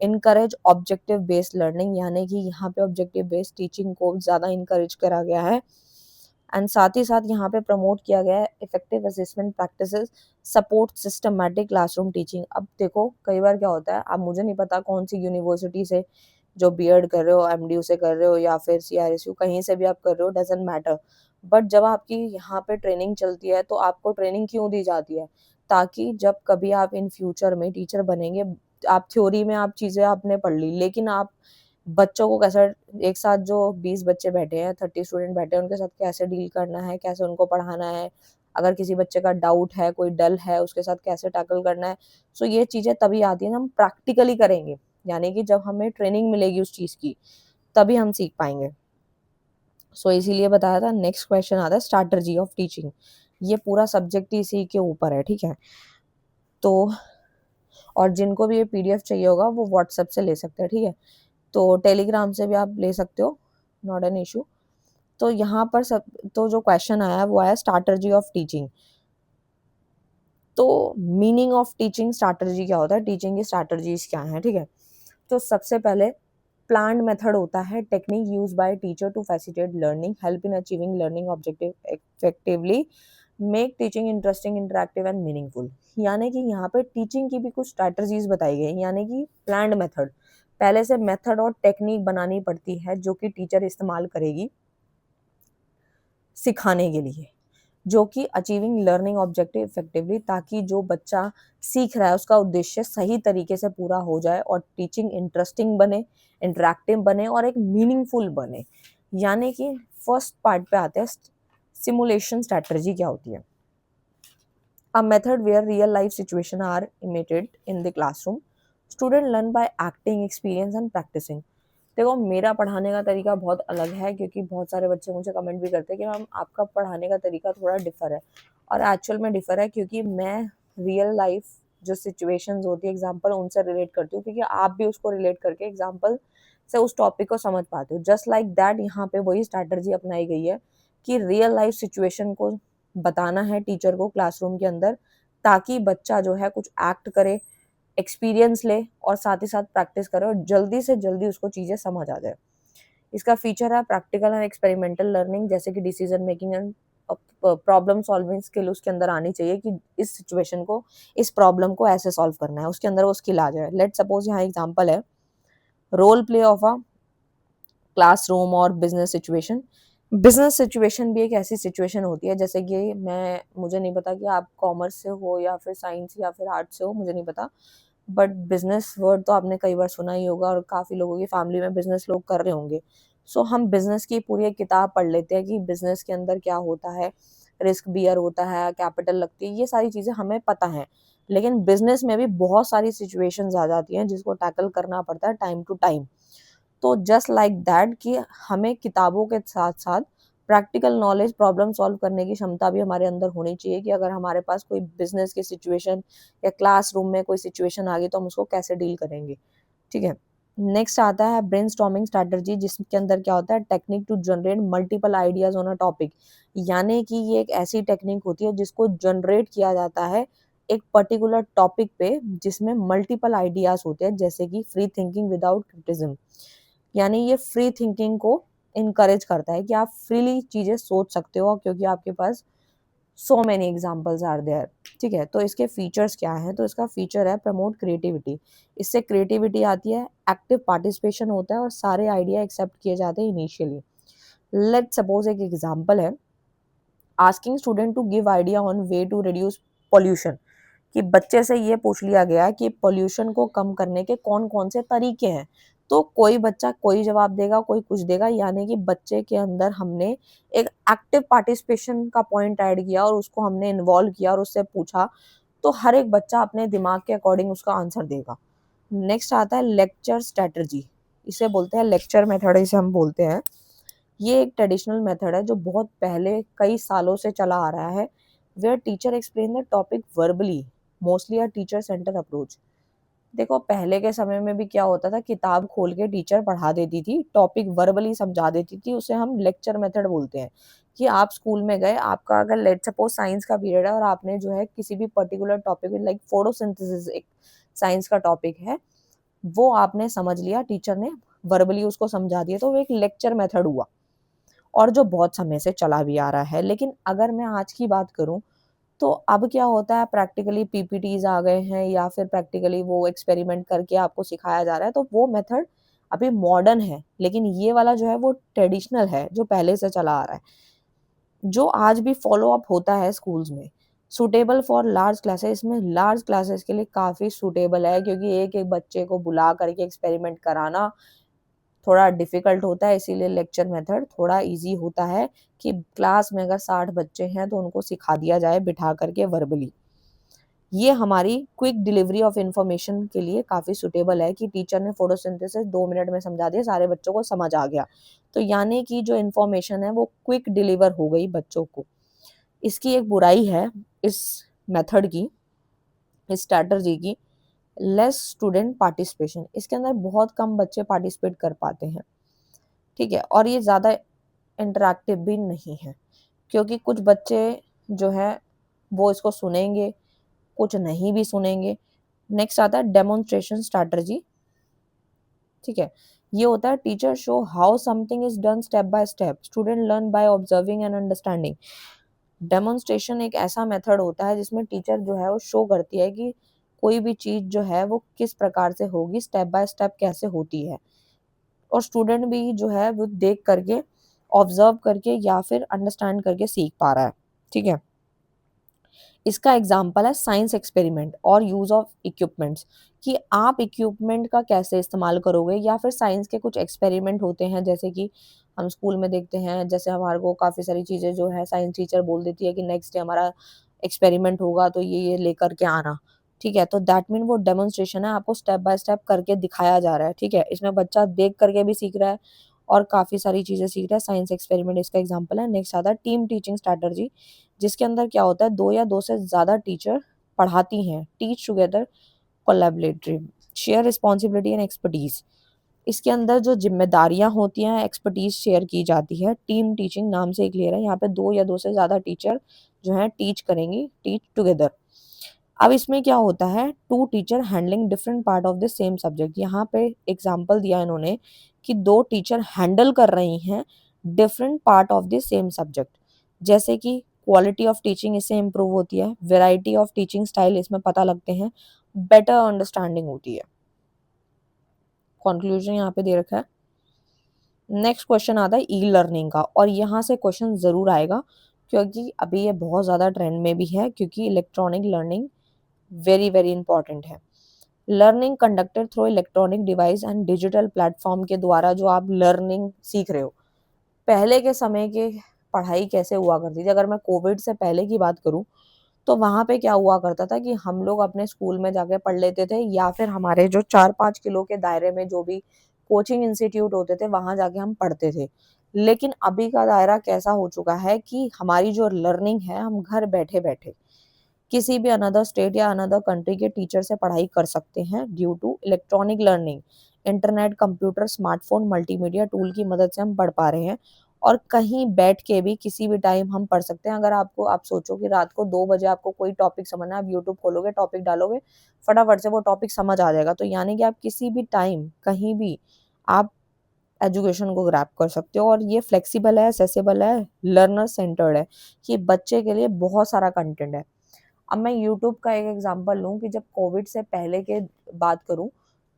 encourage objective based learning, यानी कि यहाँ पे ऑब्जेक्टिव बेस्ड टीचिंग को ज़्यादा इनकरेज करा गया है। एंड साथ ही साथ यहाँ पे प्रमोट किया गया है effective assessment practices, support systematic classroom teaching. अब देखो कई बार क्या होता है, अब मुझे नहीं पता कौन सी यूनिवर्सिटी से जो बीएड कर रहे हो, एमडीयू से कर रहे हो या फिर सीआरएसयू, कहीं से भी आप कर रहे हो, डजंट मैटर। बट जब आपकी यहाँ पे ट्रेनिंग चलती है तो आपको ट्रेनिंग क्यों दी जाती है, ताकि जब कभी आप इन फ्यूचर में टीचर बनेंगे, आप थ्योरी में आप चीज़ें आपने पढ़ ली, लेकिन आप बच्चों को कैसे, एक साथ जो 20 बच्चे बैठे हैं, 30 स्टूडेंट बैठे हैं, उनके साथ कैसे डील करना है, कैसे उनको पढ़ाना है, अगर किसी बच्चे का डाउट है, कोई डल है, उसके साथ कैसे टैकल करना है। सो ये चीज़ें तभी आती हैं जब हम प्रैक्टिकली करेंगे, यानी कि जब हमें ट्रेनिंग मिलेगी उस चीज़ की, तभी हम सीख पाएँगे। सो इसीलिए बताया था। नेक्स्ट क्वेश्चन आता है स्ट्रैटेजी ऑफ टीचिंग। ये पूरा सब्जेक्ट ही इसी के ऊपर है, ठीक है? तो और जिनको भी ये पीडीएफ चाहिए होगा वो व्हाट्सएप से ले सकते हैं, ठीक है? तो टेलीग्राम से भी आप ले सकते हो, नॉट एन इशू। तो यहाँ पर तो जो क्वेश्चन आया वो आया स्ट्रैटेजी ऑफ टीचिंग। तो मीनिंग ऑफ टीचिंग स्ट्रैटेजी क्या होता है, टीचिंग की स्ट्रैटेजीज क्या है, ठीक है। तो सबसे पहले प्लान्ड मेथड होता है, technique use by teacher to facilitate learning, help in achieving learning objective effectively, make teaching interesting, interactive and meaningful. यानी कि यहाँ पे टीचिंग की भी कुछ स्ट्रैटेजीज बताई गई, यानी कि प्लान्ड मेथड, पहले से मेथड और टेक्निक बनानी पड़ती है जो कि टीचर इस्तेमाल करेगी सिखाने के लिए, जो कि अचीविंग लर्निंग ऑब्जेक्टिव इफेक्टिवली, ताकि जो बच्चा सीख रहा है उसका उद्देश्य सही तरीके से पूरा हो जाए और टीचिंग इंटरेस्टिंग बने, इंटरेक्टिव बने और एक मीनिंगफुल बने। यानी कि फर्स्ट पार्ट पे आते हैं, सिमुलेशन स्ट्रैटेजी क्या होती है। A method where real life situations are imitated in the classroom. Students learn by acting, experience and practicing. देखो मेरा पढ़ाने का तरीका बहुत अलग है, क्योंकि बहुत सारे बच्चे मुझे कमेंट भी करते हैं कि मैम आपका पढ़ाने का तरीका थोड़ा डिफर है, और एक्चुअल में डिफर है क्योंकि मैं रियल लाइफ जो सिचुएशंस होती है एग्जांपल उनसे रिलेट करती हूँ, क्योंकि आप भी उसको रिलेट करके एग्जांपल से उस टॉपिक को समझ पाते हो। जस्ट लाइक दैट यहाँ पे वही स्ट्रैटेजी अपनाई गई है कि रियल लाइफ सिचुएशन को बताना है टीचर को क्लासरूम के अंदर, ताकि बच्चा जो है कुछ एक्ट करे, एक्सपीरियंस ले और साथ ही साथ प्रैक्टिस करे और जल्दी से जल्दी उसको चीज़ें समझ आ जाए। इसका फीचर है प्रैक्टिकल एंड एक्सपेरिमेंटल लर्निंग, जैसे कि decision making and problem solving skill उसके अंदर आनी चाहिए कि इस सिचुएशन को, इस प्रॉब्लम को ऐसे सॉल्व करना है, उसके अंदर वो स्किल आ जाए। लेट सपोज यहाँ एग्जांपल है role play of a classroom और बिजनेस सिचुएशन। बिजनेस सिचुएशन भी एक ऐसी सिचुएशन होती है, जैसे कि मुझे नहीं पता कि आप कॉमर्स से हो या फिर साइंस या फिर आर्ट्स से हो, मुझे नहीं पता, बट बिजनेस वर्ड तो आपने कई बार सुना ही होगा और काफ़ी लोगों की फैमिली में बिजनेस लोग कर रहे होंगे। सो हम बिजनेस की पूरी एक किताब पढ़ लेते हैं कि बिजनेस के अंदर क्या होता है, रिस्क बियर होता है, कैपिटल लगती है, ये सारी चीज़ें हमें पता है। लेकिन बिजनेस में भी बहुत सारी सिचुएशंस आ जाती हैं जिसको टैकल करना पड़ता है टाइम टू टाइम। तो जस्ट लाइक दैट कि हमें किताबों के साथ साथ प्रैक्टिकल नॉलेज, प्रॉब्लम सॉल्व करने की क्षमता भी हमारे अंदर होनी चाहिए कि अगर हमारे पास कोई बिजनेस की सिचुएशन या क्लासरूम में कोई सिचुएशन आ गई तो हम उसको कैसे डील करेंगे, ठीक है। नेक्स्ट आता है ब्रेनस्टॉर्मिंग स्ट्रैटेजी, जिसके अंदर क्या होता है technique to generate multiple ideas on a topic. यानी कि ये एक ऐसी टेक्निक होती है जिसको जनरेट किया जाता है एक पर्टिकुलर टॉपिक पे जिसमें मल्टीपल आइडियाज होते हैं, जैसे कि फ्री थिंकिंग विदाउट क्रिटिसिज्म। यानी ये फ्री थिंकिंग को इनकरेज करता है कि आप फ्रीली चीजें सोच सकते हो क्योंकि आपके पास so many examples are there, ठीक है। तो इसके फीचर्स क्या हैं, तो इसका फीचर है प्रमोट क्रिएटिविटी। इससे क्रिएटिविटी आती है, एक्टिव पार्टिसिपेशन होता है और सारे आइडिया एक्सेप्ट किए जाते हैं इनिशियली। लेट सपोज एक एग्जाम्पल है asking student to give idea on way to reduce pollution, कि बच्चे से ये पूछ लिया गया कि पॉल्यूशन को कम करने के कौन कौन से तरीके हैं। तो कोई बच्चा कोई जवाब देगा, कोई कुछ देगा, यानी कि बच्चे के अंदर हमने एक एक्टिव पार्टिसिपेशन का पॉइंट ऐड किया और उसको हमने इन्वॉल्व किया और उससे पूछा, तो हर एक बच्चा अपने दिमाग के अकॉर्डिंग उसका आंसर देगा। नेक्स्ट आता है लेक्चर स्ट्रेटजी, इसे बोलते हैं लेक्चर मेथड, इसे हम बोलते हैं। ये एक ट्रेडिशनल मेथड है जो बहुत पहले कई सालों से चला आ रहा है, where teacher explain the topic verbally, mostly a teacher centre approach. देखो पहले के समय में भी क्या होता था, किताब खोल के टीचर पढ़ा देती थी, टॉपिक वर्बली समझा देती थी, उसे हम लेक्चर मेथड बोलते हैं। कि आप स्कूल में गए, आपका अगर लेट सपोज साइंस का पीरियड है और आपने जो है किसी भी पर्टिकुलर टॉपिक लाइक फोटोसिंथेसिस एक साइंस का टॉपिक है, वो आपने समझ लिया, टीचर ने वर्बली उसको समझा दिया, तो वो एक लेक्चर मेथड हुआ और जो बहुत समय से चला भी आ रहा है। लेकिन अगर मैं आज की बात करूं तो अब क्या होता है, प्रैक्टिकली पीपीटीज आ गए हैं या फिर प्रैक्टिकली वो एक्सपेरिमेंट करके आपको सिखाया जा रहा है, तो वो मेथड अभी मॉडर्न है, लेकिन ये वाला जो है वो ट्रेडिशनल है जो पहले से चला आ रहा है, जो आज भी फॉलो अप होता है स्कूल्स में। सुटेबल फॉर लार्ज क्लासेस, इसमें लार्ज क्लासेस के लिए काफ़ी सुटेबल है, क्योंकि एक एक बच्चे को बुला करके एक्सपेरिमेंट कराना थोड़ा डिफिकल्ट होता है, इसीलिए लेक्चर मेथड थोड़ा इजी होता है कि क्लास में अगर 60 बच्चे हैं तो उनको सिखा दिया जाए बिठा करके वर्बली। ये हमारी क्विक डिलीवरी ऑफ इंफॉर्मेशन के लिए काफ़ी सुटेबल है कि टीचर ने फोटोसिंथेसिस 2 मिनट में समझा दिया, सारे बच्चों को समझ आ गया, तो यानी कि जो इन्फॉर्मेशन है वो क्विक डिलीवर हो गई बच्चों को। इसकी एक बुराई है इस मेथड की, इस स्ट्रैटेजी की, लेस स्टूडेंट पार्टिसिपेशन, इसके अंदर बहुत कम बच्चे पार्टिसिपेट कर पाते हैं, ठीक है। और ये ज़्यादा इंटरैक्टिव भी नहीं है, क्योंकि कुछ बच्चे जो है वो इसको सुनेंगे, कुछ नहीं भी सुनेंगे। नेक्स्ट आता है डेमोन्स्ट्रेशन स्ट्रैटेजी, ठीक है। ये होता है teacher show how something is done step by step, student learn by observing and understanding. Demonstration एक ऐसा मेथड होता है जिसमें टीचर जो है वो शो करती है कि कोई भी चीज जो है वो किस प्रकार से होगी, स्टेप बाय स्टेप कैसे होती है, और स्टूडेंट भी जो है वो देख करके, ऑब्जर्व करके या फिर अंडरस्टैंड करके सीख पा रहा है, ठीक है। इसका एग्जाम्पल है साइंस एक्सपेरिमेंट और यूज ऑफ इक्विपमेंट्स, कि आप इक्विपमेंट का कैसे इस्तेमाल करोगे, या फिर साइंस के कुछ एक्सपेरिमेंट होते हैं जैसे कि हम स्कूल में देखते हैं, जैसे हमारे को काफ़ी सारी चीज़ें जो है साइंस टीचर बोल देती है कि नेक्स्ट डे हमारा एक्सपेरिमेंट होगा तो ये लेकर के आना, ठीक है। तो दैट मीन वो डेमोन्स्ट्रेशन है, आपको स्टेप बाय स्टेप करके दिखाया जा रहा है, ठीक है। इसमें बच्चा देख करके भी सीख रहा है और काफ़ी सारी चीज़ें सीख रहा है, साइंस एक्सपेरिमेंट इसका एग्जाम्पल है। नेक्स्ट आता है टीम टीचिंग स्ट्रैटेजी, जिसके अंदर क्या होता है, 2 या 2 से ज़्यादा टीचर पढ़ाती हैं, teach together, collaborative, share responsibility and expertise. इसके अंदर जो जिम्मेदारियां होती हैं, एक्सपर्टीज शेयर की जाती है, टीम टीचिंग नाम से क्लियर है, यहाँ पे 2 या 2 से ज़्यादा टीचर जो है टीच करेंगी, टीच टुगेदर। अब इसमें क्या होता है, 2 teacher handling different part of the same subject, यहाँ पे एग्जाम्पल दिया इन्होंने कि 2 टीचर हैंडल कर रही हैं different part of the same subject, जैसे कि क्वालिटी ऑफ टीचिंग इससे इम्प्रूव होती है, वेराइटी ऑफ टीचिंग स्टाइल इसमें पता लगते हैं, बेटर अंडरस्टैंडिंग होती है। कंक्लूजन यहाँ पे दे रखा है। नेक्स्ट क्वेश्चन आता है ई लर्निंग का, और यहाँ से क्वेश्चन ज़रूर आएगा क्योंकि अभी ये बहुत ज़्यादा ट्रेंड में भी है, क्योंकि electronic learning very very important है। Learning conducted through electronic device and digital platform के द्वारा जो आप लर्निंग सीख रहे हो, पहले के समय के पढ़ाई कैसे हुआ करती थी, अगर मैं कोविड से पहले की बात करूं तो वहां पे क्या हुआ करता था कि हम लोग अपने स्कूल में जाके पढ़ लेते थे, या फिर हमारे जो 4-5 किलो के दायरे में जो भी कोचिंग इंस्टीट्यूट होते थे वहां जाके हम पढ़ते थे। लेकिन अभी का दायरा कैसा हो चुका है कि हमारी जो लर्निंग है हम घर बैठे बैठे किसी भी अनदर स्टेट या अनदर कंट्री के टीचर से पढ़ाई कर सकते हैं, due to electronic learning. Internet, computer, smartphone, multimedia tool की मदद से हम पढ़ पा रहे हैं, और कहीं बैठ के भी किसी भी टाइम हम पढ़ सकते हैं। अगर आपको, आप सोचो कि रात को 2 बजे आपको कोई टॉपिक समझना है, आप यूट्यूब खोलोगे, टॉपिक डालोगे, फटाफट से वो टॉपिक समझ आ जाएगा। तो यानी कि आप किसी भी टाइम कहीं भी आप एजुकेशन को ग्रैब कर सकते हो, और ये फ्लेक्सिबल है, एसेसिबल है, लर्नर सेंटर्ड है, कि बच्चे के लिए बहुत सारा कंटेंट है। अब मैं यूट्यूब का एक एग्जांपल लूँ कि जब कोविड से पहले के बात करूँ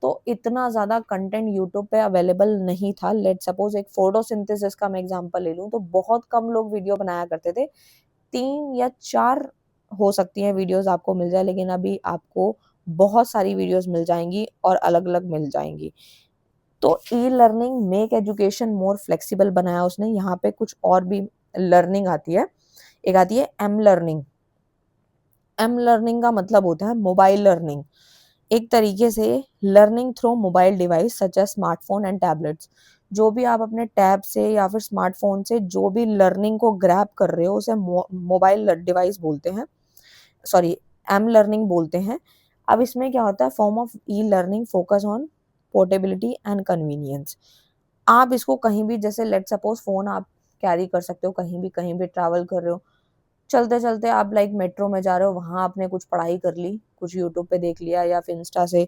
तो इतना ज़्यादा कंटेंट यूट्यूब पे अवेलेबल नहीं था। लेट सपोज एक फोटोसिंथेसिस का मैं एग्जांपल ले लूँ तो बहुत कम लोग वीडियो बनाया करते थे, 3 या 4 हो सकती हैं वीडियोस आपको मिल जाए, लेकिन अभी आपको बहुत सारी वीडियोस मिल जाएंगी और अलग अलग मिल जाएंगी। तो e learning make education more flexible बनाया उसने। यहाँ पे कुछ और भी लर्निंग आती है, एक आती है एम लर्निंग। एम लर्निंग का मतलब होता है मोबाइल लर्निंग, एक तरीके से learning through mobile device such as smartphone and tablets. जो भी आप अपने टैब से या फिर स्मार्टफोन से जो भी लर्निंग को ग्रैब कर रहे हो उसे मोबाइल डिवाइस बोलते हैं, सॉरी, एम लर्निंग बोलते हैं। अब इसमें क्या होता है, form of e learning focus on portability and convenience. आप इसको कहीं भी, जैसे लेट सपोज फोन आप कैरी कर सकते हो, कहीं भी ट्रैवल कर रहे हो, चलते चलते आप लाइक मेट्रो में जा रहे हो, वहां आपने कुछ पढ़ाई कर ली, कुछ यूट्यूब पे देख लिया या फिर इंस्टा से,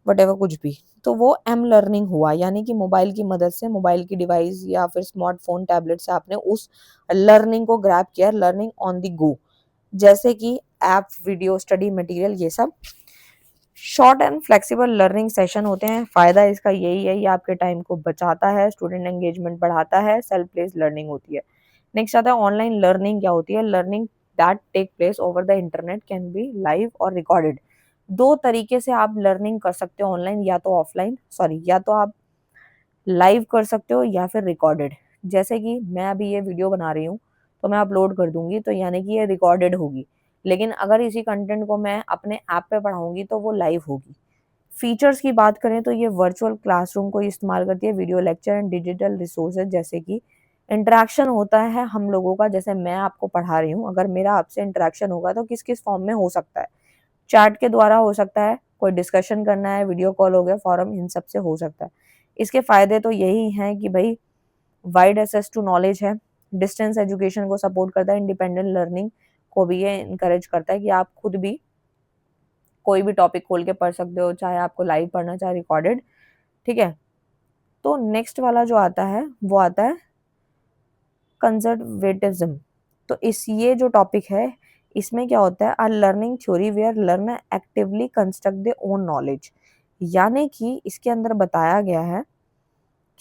वटेवर कुछ भी, तो वो एम लर्निंग हुआ। यानी कि मोबाइल की मदद से, मोबाइल की डिवाइस या फिर स्मार्टफोन, टैबलेट से आपने उस लर्निंग को ग्रैब किया, लर्निंग ऑन द गो, जैसे कि ऐप, वीडियो, स्टडी मटेरियल, ये सब short and flexible learning session होते हैं। फायदा इसका यही है, ये आपके टाइम को बचाता है, स्टूडेंट एंगेजमेंट बढ़ाता है, सेल्फ प्लेस लर्निंग होती है। नेक्स्ट आता है ऑनलाइन लर्निंग। क्या होती है, learning that take place over the internet, can be live और रिकॉर्डेड। 2 तरीके से आप लर्निंग कर सकते हो ऑनलाइन, या तो ऑफलाइन, सॉरी, या तो आप लाइव कर सकते हो या फिर रिकॉर्डेड। जैसे कि मैं अभी ये वीडियो बना रही हूँ तो मैं अपलोड कर दूंगी, तो यानी कि ये रिकॉर्डेड होगी, लेकिन अगर इसी कंटेंट को मैं अपने ऐप पे पढ़ाऊंगी तो वो लाइव होगी। फीचर्स की बात करें तो ये वर्चुअल क्लासरूम को इस्तेमाल करती है, video lecture and digital resources, जैसे कि इंटरेक्शन होता है हम लोगों का, जैसे मैं आपको पढ़ा रही हूँ, अगर मेरा आपसे इंटरेक्शन होगा तो किस किस फॉर्म में हो सकता है, चैट के द्वारा हो सकता है, कोई डिस्कशन करना है, वीडियो कॉल हो गया, फोरम, इन सब से हो सकता है। इसके फ़ायदे तो यही हैं कि भाई वाइड एक्सेस टू नॉलेज है, डिस्टेंस एजुकेशन को सपोर्ट करता है, इंडिपेंडेंट लर्निंग को भी ये इनकरेज करता है कि आप खुद भी कोई भी टॉपिक खोल के पढ़ सकते हो, चाहे आपको लाइव पढ़ना चाहे रिकॉर्डेड, ठीक है। तो नेक्स्ट वाला जो आता है वो आता है कंजर्वेटिज्म। तो इस ये जो टॉपिक है इसमें क्या होता है, a learning theory where learner actively construct their own knowledge, यानी कि इसके अंदर बताया गया है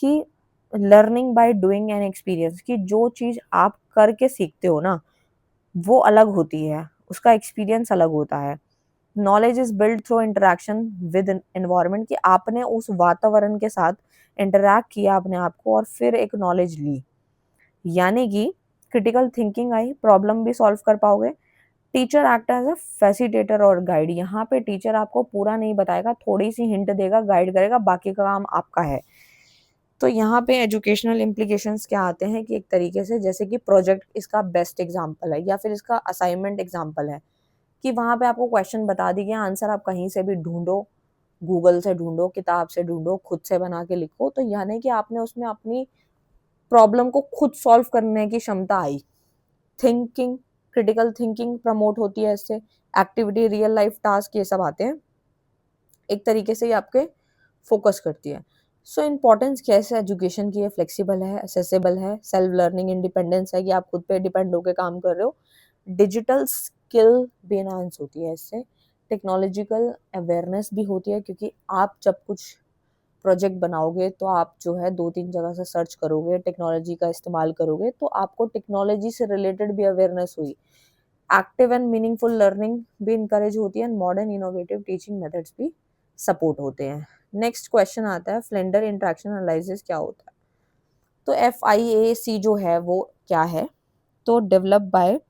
कि learning by doing and experience, कि जो चीज़ आप करके सीखते हो ना वो अलग होती है, उसका एक्सपीरियंस अलग होता है। Knowledge is build through interaction with environment, कि आपने उस वातावरण के साथ इंटरैक्ट किया अपने आप को और फिर एक नॉलेज ली, यानी कि क्रिटिकल थिंकिंग आई, प्रॉब्लम भी सॉल्व कर पाओगे। Teacher act as a facilitator और गाइड, यहाँ पे टीचर आपको पूरा नहीं बताएगा, थोड़ी सी हिंट देगा, गाइड करेगा, बाकी का काम आपका है। तो यहाँ पे एजुकेशनल इम्प्लीकेशंस क्या आते हैं कि एक तरीके से जैसे कि प्रोजेक्ट इसका बेस्ट एग्जाम्पल है, या फिर इसका असाइनमेंट एग्जाम्पल है, कि वहाँ पे आपको क्वेश्चन बता दी गया, आंसर आप कहीं से भी ढूंढो, गूगल से ढूंढो, किताब से ढूंढो, खुद से बना के लिखो, तो यानी कि आपने उसमें अपनी प्रॉब्लम को खुद सॉल्व करने की क्षमता आई। थिंकिंग, क्रिटिकल थिंकिंग प्रमोट होती है इससे, एक्टिविटी, रियल लाइफ टास्क, ये सब आते हैं, एक तरीके से ये आपके फोकस करती है। सो इम्पोर्टेंस कैसे एजुकेशन की है, फ्लेक्सिबल है, असेसेबल है, सेल्फ लर्निंग, इंडिपेंडेंस है कि आप खुद पे डिपेंड होकर काम कर रहे हो, डिजिटल स्किल भी एनहांस होती है इससे, टेक्नोलॉजिकल अवेयरनेस भी होती है, क्योंकि आप जब कुछ प्रोजेक्ट बनाओगे तो आप जो है 2-3 जगह से सर्च करोगे, टेक्नोलॉजी का इस्तेमाल करोगे, तो आपको टेक्नोलॉजी से रिलेटेड भी अवेयरनेस हुई। एक्टिव एंड मीनिंगफुल लर्निंग भी इंकरेज होती है, and modern innovative teaching methods भी सपोर्ट होते हैं। नेक्स्ट क्वेश्चन आता है फ्लेंडर इंटरेक्शन एनालिसिस क्या होता है। तो FIAC जो है वो क्या है, तो डेवलप बाय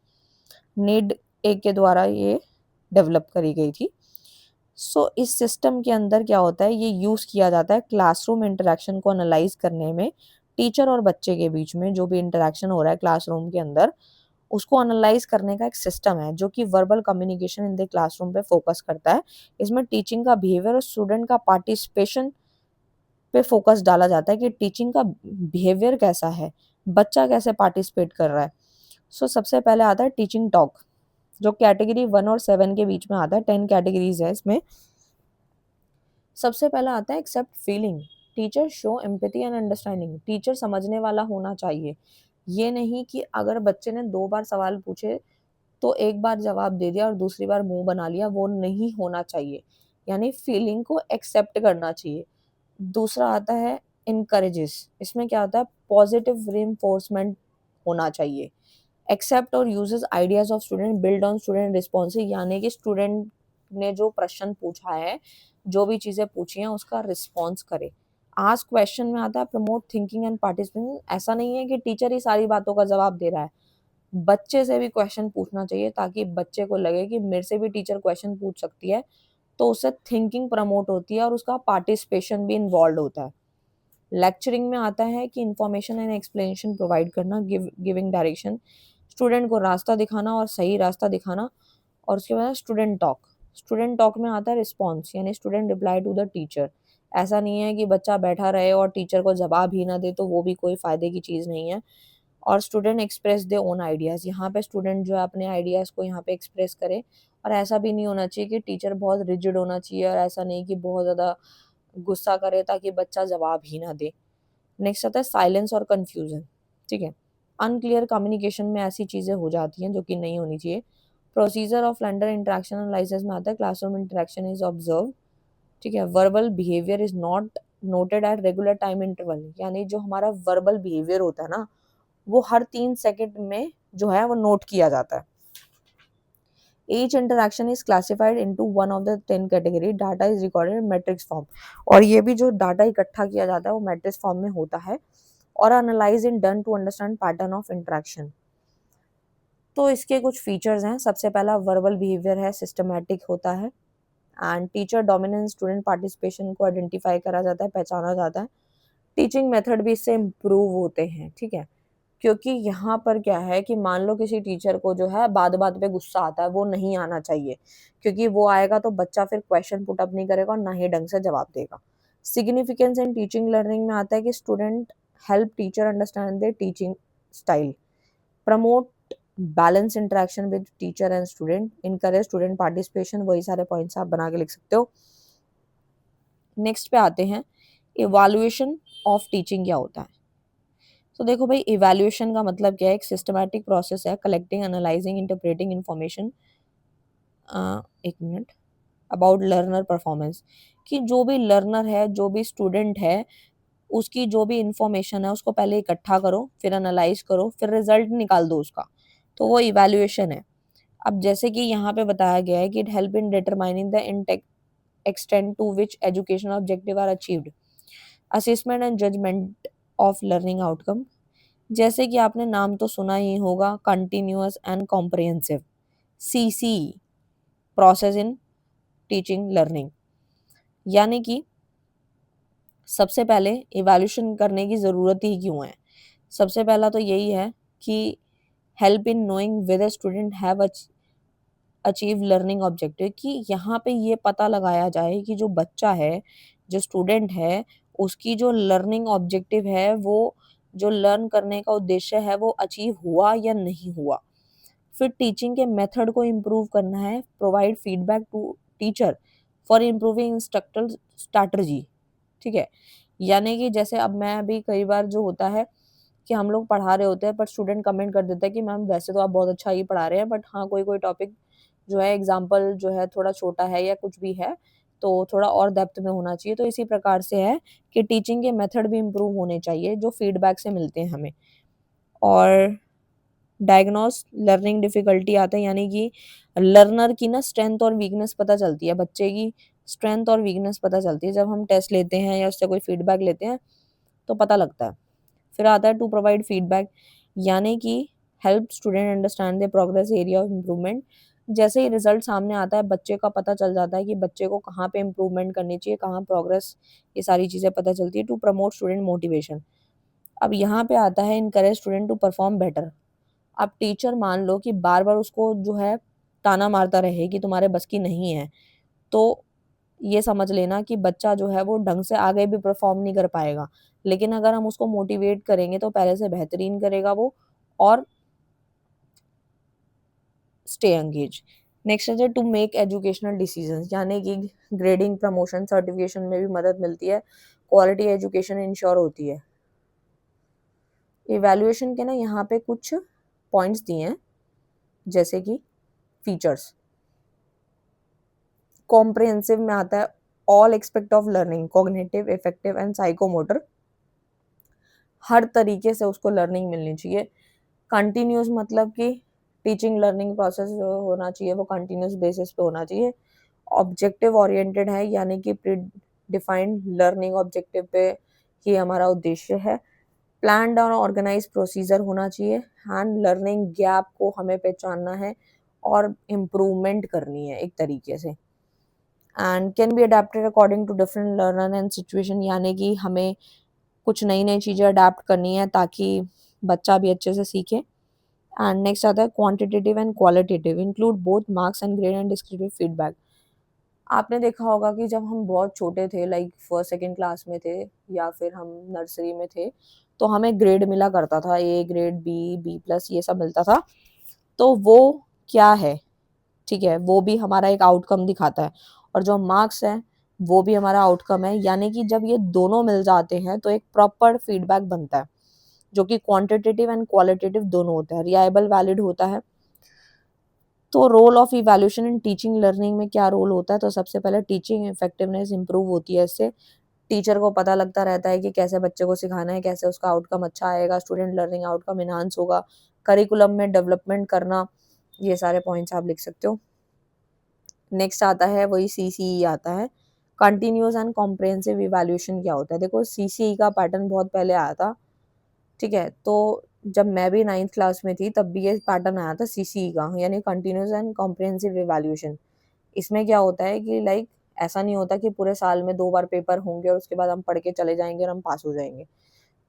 नीड ए के द्वारा ये डेवलप करी गई थी। सो इस सिस्टम के अंदर क्या होता है, ये यूज़ किया जाता है क्लासरूम इंटरेक्शन को एनालाइज करने में, टीचर और बच्चे के बीच में जो भी इंटरेक्शन हो रहा है क्लासरूम के अंदर, उसको एनालाइज करने का एक सिस्टम है जो कि verbal communication in the classroom पे फोकस करता है। इसमें टीचिंग का बिहेवियर और स्टूडेंट का पार्टिसिपेशन पे फोकस डाला जाता है कि टीचिंग का बिहेवियर कैसा है, बच्चा कैसे पार्टिसिपेट कर रहा है। सो सबसे पहले आता है टीचिंग टॉक, जो कैटेगरी 1 और 7 के बीच में आता है, 10 कैटेगरीज है इसमें। सबसे पहला आता है accept feeling, teacher show empathy and understanding, teacher समझने वाला होना चाहिए। ये नहीं कि अगर बच्चे ने 2 बार सवाल पूछे तो एक बार जवाब दे दिया और दूसरी बार मुंह बना लिया, वो नहीं होना चाहिए, यानी फीलिंग को एक्सेप्ट करना चाहिए। दूसरा आता है इनकरेजेस, इसमें क्या होता है पॉजिटिव रीइंफोर्समेंट होना चाहिए। एक्सेप्ट और uses ideas of student, build on student response, यानी कि स्टूडेंट ने जो प्रश्न पूछा है, जो भी चीज़ें पूछी हैं उसका रिस्पॉन्स करे। आस्क क्वेश्चन में आता है प्रमोट थिंकिंग एंड पार्टिसिपेशन, ऐसा नहीं है कि टीचर ही सारी बातों का जवाब दे रहा है, बच्चे से भी क्वेश्चन पूछना चाहिए ताकि बच्चे को लगे कि मेरे से भी टीचर क्वेश्चन पूछ सकती है, तो उससे थिंकिंग प्रमोट होती है और उसका पार्टिसिपेशन भी इन्वॉल्व होता है। लेक्चरिंग में आता है कि इंफॉर्मेशन एंड एक्सप्लेनेशन प्रोवाइड करना, गिविंग डायरेक्शन, स्टूडेंट को रास्ता दिखाना और सही रास्ता दिखाना। और उसके बाद स्टूडेंट टॉक, स्टूडेंट टॉक में आता है रिस्पॉन्स, यानी student reply to the teacher. ऐसा नहीं है कि बच्चा बैठा रहे और टीचर को जवाब ही ना दे, तो वो भी कोई फ़ायदे की चीज़ नहीं है। और स्टूडेंट एक्सप्रेस दे ओन आइडियाज़, यहाँ पे स्टूडेंट जो है अपने आइडियाज़ को यहाँ पे एक्सप्रेस करे, और ऐसा भी नहीं होना चाहिए कि टीचर बहुत रिजिड होना चाहिए, और ऐसा नहीं कि बहुत ज़्यादा गुस्सा करे ताकि बच्चा जवाब ही ना दे। नेक्स्ट आता है साइलेंस और कन्फ्यूजन, ठीक है, अनक्लियर कम्युनिकेशन में ऐसी चीज़ें हो जाती हैं जो कि नहीं होनी चाहिए। Procedure of lender interaction analysis में आता है क्लासरूम इंटरेक्शन इज ऑब्जर्व, ठीक है, verbal behaviour is not noted at regular time interval, यानी जो हमारा वर्बल बिहेवियर होता है ना वो हर 3 सेकंड में जो है वो नोट किया जाता है। Each interaction is classified into one of the 10 category. Data is recorded in matrix form. और ये भी जो डाटा इकट्ठा किया जाता है वो मैट्रिक्स फॉर्म में होता है, और analyse in done to understand pattern of interaction. तो इसके कुछ फीचर्स हैं। सबसे पहला वर्बल बिहेवियर है, सिस्टमैटिक होता है, and teacher dominance, student participation को आइडेंटिफाई करा जाता है, पहचाना जाता है। टीचिंग मेथड भी इससे इम्प्रूव होते हैं, ठीक है, क्योंकि यहाँ पर क्या है कि मान लो किसी टीचर को जो है बात बात पे गुस्सा आता है, वो नहीं आना चाहिए, क्योंकि वो आएगा तो बच्चा फिर क्वेश्चन पुट अप नहीं करेगा और ना ही ढंग से जवाब देगा। सिग्निफिकेंस इन टीचिंग लर्निंग में आता है कि student help teacher understand their teaching style, promote balance interaction with teacher and student, encourage student participation. वही सारे पॉइंट्स आप बना के लिख सकते हो। नेक्स्ट पे आते हैं, इवैल्यूएशन ऑफ टीचिंग क्या होता है। तो देखो भाई, इवैल्यूएशन का मतलब क्या है, एक सिस्टमैटिक प्रोसेस है कलेक्टिंग, एनालाइजिंग, इंटरप्रेटिंग इन्फॉर्मेशन, एक मिनट, अबाउट लर्नर परफॉर्मेंस, कि जो भी लर्नर है, जो भी स्टूडेंट है, उसकी जो भी इंफॉर्मेशन है उसको पहले इकट्ठा करो, फिर एनालाइज करो, फिर रिजल्ट निकाल दो उसका, तो वो इवैल्यूएशन है। अब जैसे कि यहाँ पे बताया गया है कि it help in determining the extent to which educational objective are achieved, assessment and judgment of learning outcome। जैसे कि आपने नाम तो सुना ही होगा, continuous and comprehensive, CC, process in teaching learning. यानी कि सबसे पहले इवैल्यूएशन करने की ज़रूरत ही क्यों है। सबसे पहला तो यही है कि help in knowing whether student have achieve learning objective, कि यहाँ पे ये पता लगाया जाए कि जो बच्चा है, जो स्टूडेंट है, उसकी जो लर्निंग ऑब्जेक्टिव है, वो जो लर्न करने का उद्देश्य है वो अचीव हुआ या नहीं हुआ। फिर टीचिंग के मेथड को इम्प्रूव करना है, provide feedback to teacher for improving instructor strategy. ठीक है, यानी कि जैसे अब मैं अभी कई बार जो होता है कि हम लोग पढ़ा रहे होते हैं पर स्टूडेंट कमेंट कर देता है कि मैम वैसे तो आप बहुत अच्छा ही पढ़ा रहे हैं, बट हाँ कोई कोई टॉपिक जो है, एग्जाम्पल जो है थोड़ा छोटा है या कुछ भी है, तो थोड़ा और डेप्थ में होना चाहिए। तो इसी प्रकार से है कि टीचिंग के मेथड भी इम्प्रूव होने चाहिए जो फीडबैक से मिलते हैं हमें। और डायग्नोस लर्निंग डिफिकल्टी आता है, यानी कि लर्नर की ना स्ट्रेंथ और वीकनेस पता चलती है, बच्चे की स्ट्रेंथ और वीकनेस पता चलती है जब हम टेस्ट लेते हैं या उससे कोई फीडबैक लेते हैं, तो पता लगता है। फिर आता है टू प्रोवाइड फीडबैक, यानी कि help student understand the progress area of improvement. जैसे ही रिजल्ट सामने आता है, बच्चे का पता चल जाता है कि बच्चे को कहाँ पे इम्प्रूवमेंट करनी चाहिए, कहाँ प्रोग्रेस, ये सारी चीज़ें पता चलती है। टू प्रमोट स्टूडेंट मोटिवेशन, अब यहाँ पे आता है encourage student to perform better. अब टीचर मान लो कि बार बार उसको जो है ताना मारता रहे कि तुम्हारे बस की नहीं है, तो ये समझ लेना कि बच्चा जो है वो ढंग से आगे भी परफॉर्म नहीं कर पाएगा। लेकिन अगर हम उसको मोटिवेट करेंगे तो पहले से बेहतरीन करेगा वो, और स्टे एंगेज। नेक्स्ट है टू मेक एजुकेशनल डिसीजंस, यानी कि ग्रेडिंग, प्रमोशन, सर्टिफिकेशन में भी मदद मिलती है, क्वालिटी एजुकेशन इंश्योर होती है। इवैल्यूएशन के ना यहाँ पे कुछ पॉइंट्स दिए हैं, जैसे कि फीचर्स। कॉम्प्रिहेंसिव में आता है all aspect of learning, cognitive, affective and psychomotor, हर तरीके से उसको लर्निंग मिलनी चाहिए। कंटिन्यूस मतलब कि टीचिंग लर्निंग प्रोसेस जो होना चाहिए वो कंटिन्यूस बेसिस पे होना चाहिए। ऑब्जेक्टिव ओरिएंटेड है, यानी कि प्री डिफाइंड लर्निंग ऑब्जेक्टिव पे ही हमारा उद्देश्य है। प्लान्ड और ऑर्गेनाइज प्रोसीजर होना चाहिए। एंड लर्निंग गैप को हमें पहचानना है और इम्प्रूवमेंट करनी है एक तरीके से। And can be adapted according to different learner and situation, यानी कि हमें कुछ नई नई चीज़ें अडेप्ट करनी है ताकि बच्चा भी अच्छे से सीखे। एंड नेक्स्ट आता है quantitative and qualitative, include both marks and grade and descriptive feedback. आपने देखा होगा कि जब हम बहुत छोटे थे, लाइक फर्स्ट सेकंड क्लास में थे या फिर हम नर्सरी में थे, तो हमें ग्रेड मिला करता था, A grade, B, B plus, ये सब मिलता था। तो वो क्या है, ठीक है, वो भी हमारा एक आउटकम दिखाता है, और जो मार्क्स है वो भी हमारा आउटकम है। यानी कि जब ये दोनों मिल जाते हैं तो एक प्रॉपर फीडबैक बनता है, जो कि क्वांटिटेटिव एंड क्वालिटेटिव दोनों होता है, रिलायबल, वैलिड होता है। तो role of evaluation in teaching learning में क्या रोल होता है, तो सबसे पहले टीचिंग इफेक्टिवनेस इंप्रूव होती है इससे। टीचर को पता लगता रहता है कि कैसे बच्चे को सिखाना है, कैसे उसका आउटकम अच्छा आएगा, स्टूडेंट लर्निंग आउटकम इनहांस होगा, करिकुलम में डेवलपमेंट करना, ये सारे पॉइंट्स आप लिख सकते हो। नेक्स्ट आता है वही सीसीई आता है, कंटिन्यूअस एंड कॉम्प्रिहेंसिव इवैल्यूएशन क्या होता है। देखो सीसीई का पैटर्न बहुत पहले आया था, ठीक है, तो जब मैं भी 9th क्लास में थी तब भी ये पैटर्न आया था सीसीई का, यानी कंटिन्यूअस एंड कॉम्प्रिहेंसिव इवैल्यूएशन। इसमें क्या होता है कि लाइक ऐसा नहीं होता कि पूरे साल में 2 बार पेपर होंगे और उसके बाद हम पढ़ के चले जाएंगे और हम पास हो जाएंगे।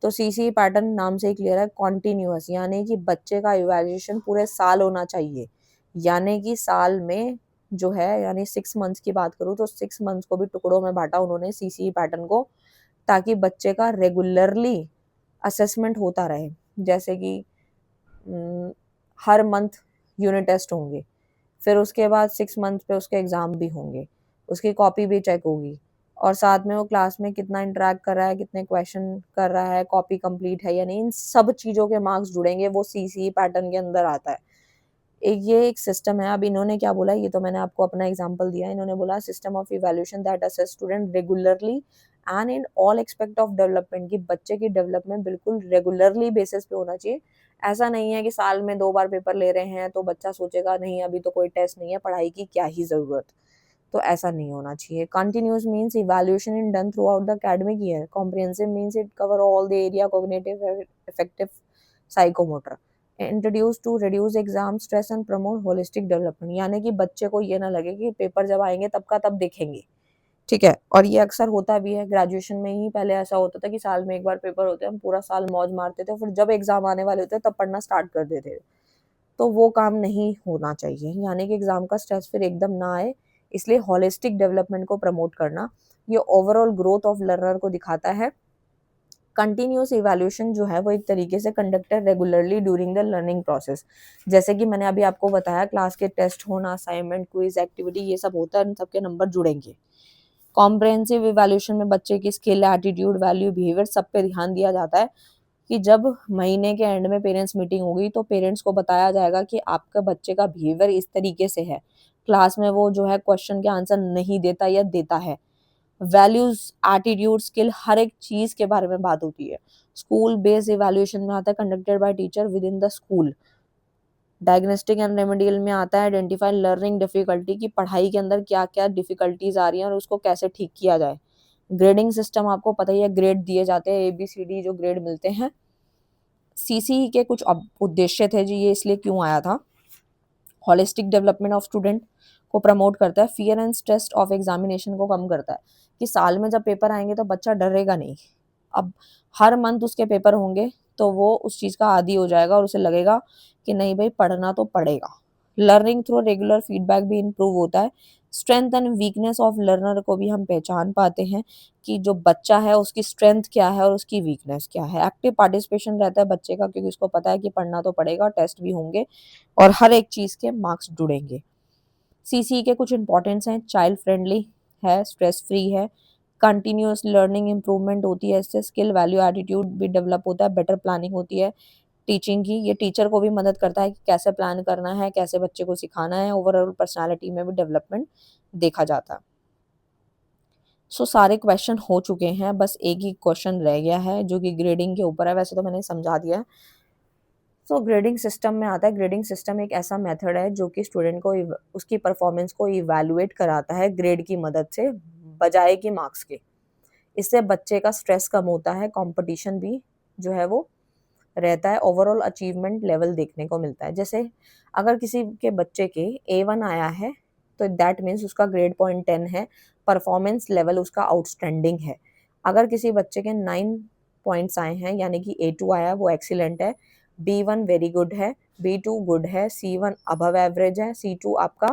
तो सीसी पैटर्न नाम से ही क्लियर है, कॉन्टिन्यूअस, यानी कि बच्चे का इवैल्यूएशन पूरे साल होना चाहिए, यानी कि साल में जो है, यानी 6 मंथ्स की बात करूँ तो 6 मंथ्स को भी टुकड़ों में बांटा उन्होंने सीसी पैटर्न को, ताकि बच्चे का रेगुलरली असेसमेंट होता रहे। जैसे कि हर मंथ यूनिट टेस्ट होंगे, फिर उसके बाद 6 मंथ पे उसके एग्ज़ाम भी होंगे, उसकी कॉपी भी चेक होगी, और साथ में वो क्लास में कितना इंटरैक्ट कर रहा है, कितने क्वेश्चन कर रहा है, कॉपी कंप्लीट है या नहीं, इन सब चीज़ों के मार्क्स जुड़ेंगे, वो सीसीई पैटर्न के अंदर आता है। ये एक सिस्टम है। अब इन्होंने क्या बोला, ये तो मैंने आपको अपना एग्जांपल दिया। इन्होंने बोला system of evaluation that assess student regularly and in all aspect of development, कि बच्चे की डेवलपमेंट बिल्कुल रेगुलरली बेसिस पे होना चाहिए। ऐसा नहीं है कि साल में 2 बार पेपर ले रहे हैं तो बच्चा सोचेगा नहीं अभी तो कोई टेस्ट नहीं है, पढ़ाई की क्या ही ज़रूरत। तो ऐसा नहीं होना चाहिए। Continuous means evaluation in done throughout the academic year. Comprehensive means it cover all the area cognitive affective psychomotor. Introduce to reduce exam stress and promote holistic development, यानी कि बच्चे को ये ना लगे कि पेपर जब आएंगे तब का तब देखेंगे, ठीक है। और ये अक्सर होता भी है, ग्रेजुएशन में ही पहले ऐसा होता था कि साल में एक बार पेपर होते हैं, हम पूरा साल मौज मारते थे, फिर जब एग्जाम आने वाले होते तब पढ़ना स्टार्ट कर देते थे। तो वो काम नहीं होना चाहिए, यानी कि एग्जाम का स्ट्रेस फिर एकदम ना आए, इसलिए होलिस्टिक डेवलपमेंट को प्रमोट करना, ये ओवरऑल ग्रोथ ऑफ लर्नर को दिखाता है। कंटिन्यूस इवैल्यूएशन जो है वो एक तरीके से conducted regularly during the learning process. जैसे कि मैंने अभी आपको बताया, क्लास के टेस्ट होना, असाइनमेंट, क्विज, एक्टिविटी, ये सब होता है, इन सबके नंबर जुड़ेंगे। कॉम्प्रिहेंसिव इवैल्यूएशन में बच्चे की स्किल, एटीट्यूड, वैल्यू, बिहेवियर सब पे ध्यान दिया जाता है, कि जब महीने के एंड में पेरेंट्स मीटिंग होगी तो पेरेंट्स को बताया जाएगा कि आपके बच्चे का बिहेवियर इस तरीके से है, क्लास में वो जो है क्वेश्चन के आंसर नहीं देता या देता है। वैल्यूज, एटीट्यूड, स्किल, हर एक चीज के बारे में बात होती है। स्कूल बेस्ड इवैल्यूएशन में आता है conducted by teacher with in the school. Diagnostic and remedial में आता है आइडेंटिफाई लर्निंग डिफिकल्टी, की पढ़ाई के अंदर क्या क्या डिफिकल्टीज आ रही हैं और उसको कैसे ठीक किया जाए। ग्रेडिंग सिस्टम आपको पता ही है, ग्रेड दिए जाते हैं, ABCD जो ग्रेड मिलते हैं। सीसी के कुछ उद्देश्य थे जी, ये इसलिए क्यों आया था। होलिस्टिक डेवलपमेंट ऑफ स्टूडेंट को प्रमोट करता है, fear and stress of examination को कम करता है, कि साल में जब पेपर आएंगे तो बच्चा डरेगा नहीं। अब हर मंथ उसके पेपर होंगे तो वो उस चीज़ का आदी हो जाएगा और उसे लगेगा कि नहीं भाई पढ़ना तो पड़ेगा। लर्निंग थ्रू रेगुलर फीडबैक भी इम्प्रूव होता है। Strength and weakness of learner को भी हम पहचान पाते हैं, कि जो बच्चा है उसकी स्ट्रेंथ क्या है और उसकी वीकनेस क्या है। एक्टिव पार्टिसिपेशन रहता है बच्चे का, क्योंकि उसको पता है कि पढ़ना तो पड़ेगा, टेस्ट भी होंगे और हर एक चीज़ के मार्क्स जुड़ेंगे। सीसी के कुछ इंपॉर्टेंस हैं, चाइल्ड फ्रेंडली है, स्ट्रेस फ्री है, कंटिन्यूअस लर्निंग इंप्रूवमेंट होती है, इससे स्किल, वैल्यू, एटीट्यूड भी डेवलप होता है, बेटर प्लानिंग होती है टीचिंग की। ये टीचर को भी मदद करता है कि कैसे प्लान करना है, कैसे बच्चे को सिखाना है, ओवरऑल पर्सनालिटी में भी डेवलपमेंट देखा जाता है। सारे क्वेश्चन हो चुके हैं, बस एक ही क्वेश्चन रह गया है जो कि ग्रेडिंग के ऊपर है, वैसे तो मैंने समझा दिया है। ग्रेडिंग सिस्टम में आता है। ग्रेडिंग सिस्टम एक ऐसा मेथड है जो कि स्टूडेंट को उसकी परफॉर्मेंस को इवैल्यूएट कराता है ग्रेड की मदद से, बजाय कि मार्क्स के। इससे बच्चे का स्ट्रेस कम होता है, कंपटीशन भी जो है वो रहता है, ओवरऑल अचीवमेंट लेवल देखने को मिलता है। जैसे अगर किसी के बच्चे के A1 आया है तो दैट मीन्स उसका ग्रेड पॉइंट 10 है, परफॉर्मेंस लेवल उसका आउटस्टैंडिंग है। अगर किसी बच्चे के 9 पॉइंट्स आए हैं, यानी कि A2 आया, वो एक्सीलेंट है, B1 वेरी गुड है, B2 गुड है, C1 अबव एवरेज है, C2 आपका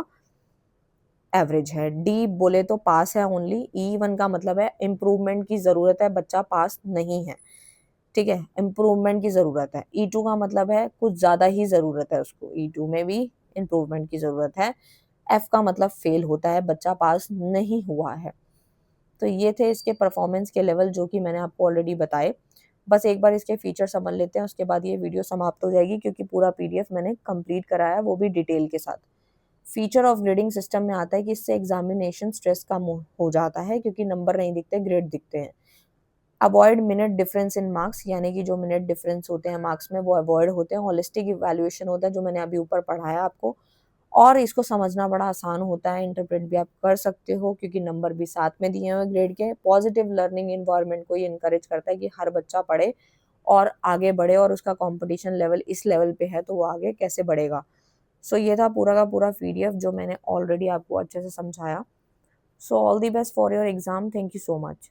एवरेज है, डी बोले तो पास है ओनली, E1 का मतलब है इम्प्रूवमेंट की ज़रूरत है, बच्चा पास नहीं है, ठीक है, इम्प्रूवमेंट की ज़रूरत है। E2 का मतलब है कुछ ज़्यादा ही ज़रूरत है उसको, E2 में भी इम्प्रूवमेंट की ज़रूरत है। F का मतलब फेल होता है, बच्चा पास नहीं हुआ है। तो ये थे इसके परफॉर्मेंस के लेवल जो कि मैंने आपको ऑलरेडी बताए। बस एक बार इसके फीचर समझ लेते हैं, उसके बाद ये वीडियो समाप्त हो जाएगी, क्योंकि पूरा PDF मैंने कंप्लीट कराया, वो भी डिटेल के साथ। फीचर ऑफ ग्रेडिंग सिस्टम में आता है कि इससे एग्जामिनेशन स्ट्रेस कम हो जाता है, क्योंकि नंबर नहीं दिखते, ग्रेड दिखते हैं। Avoid minute difference in marks, यानी कि जो मिनट डिफरेंस होते हैं मार्क्स में वो अवॉइड होते हैं। होलिस्टिक इवैल्यूएशन होता है जो मैंने अभी ऊपर पढ़ाया आपको, और इसको समझना बड़ा आसान होता है, इंटरप्रेट भी आप कर सकते हो क्योंकि नंबर भी साथ में दिए हुए ग्रेड के। पॉजिटिव लर्निंग इन्वायरमेंट को ये इनकरेज करता है कि हर बच्चा पढ़े और आगे बढ़े, और उसका कंपटीशन लेवल इस लेवल पे है तो वो आगे कैसे बढ़ेगा। ये था पूरा का पूरा PDF जो मैंने ऑलरेडी आपको अच्छे से समझाया। All the best for your exam, thank you so much.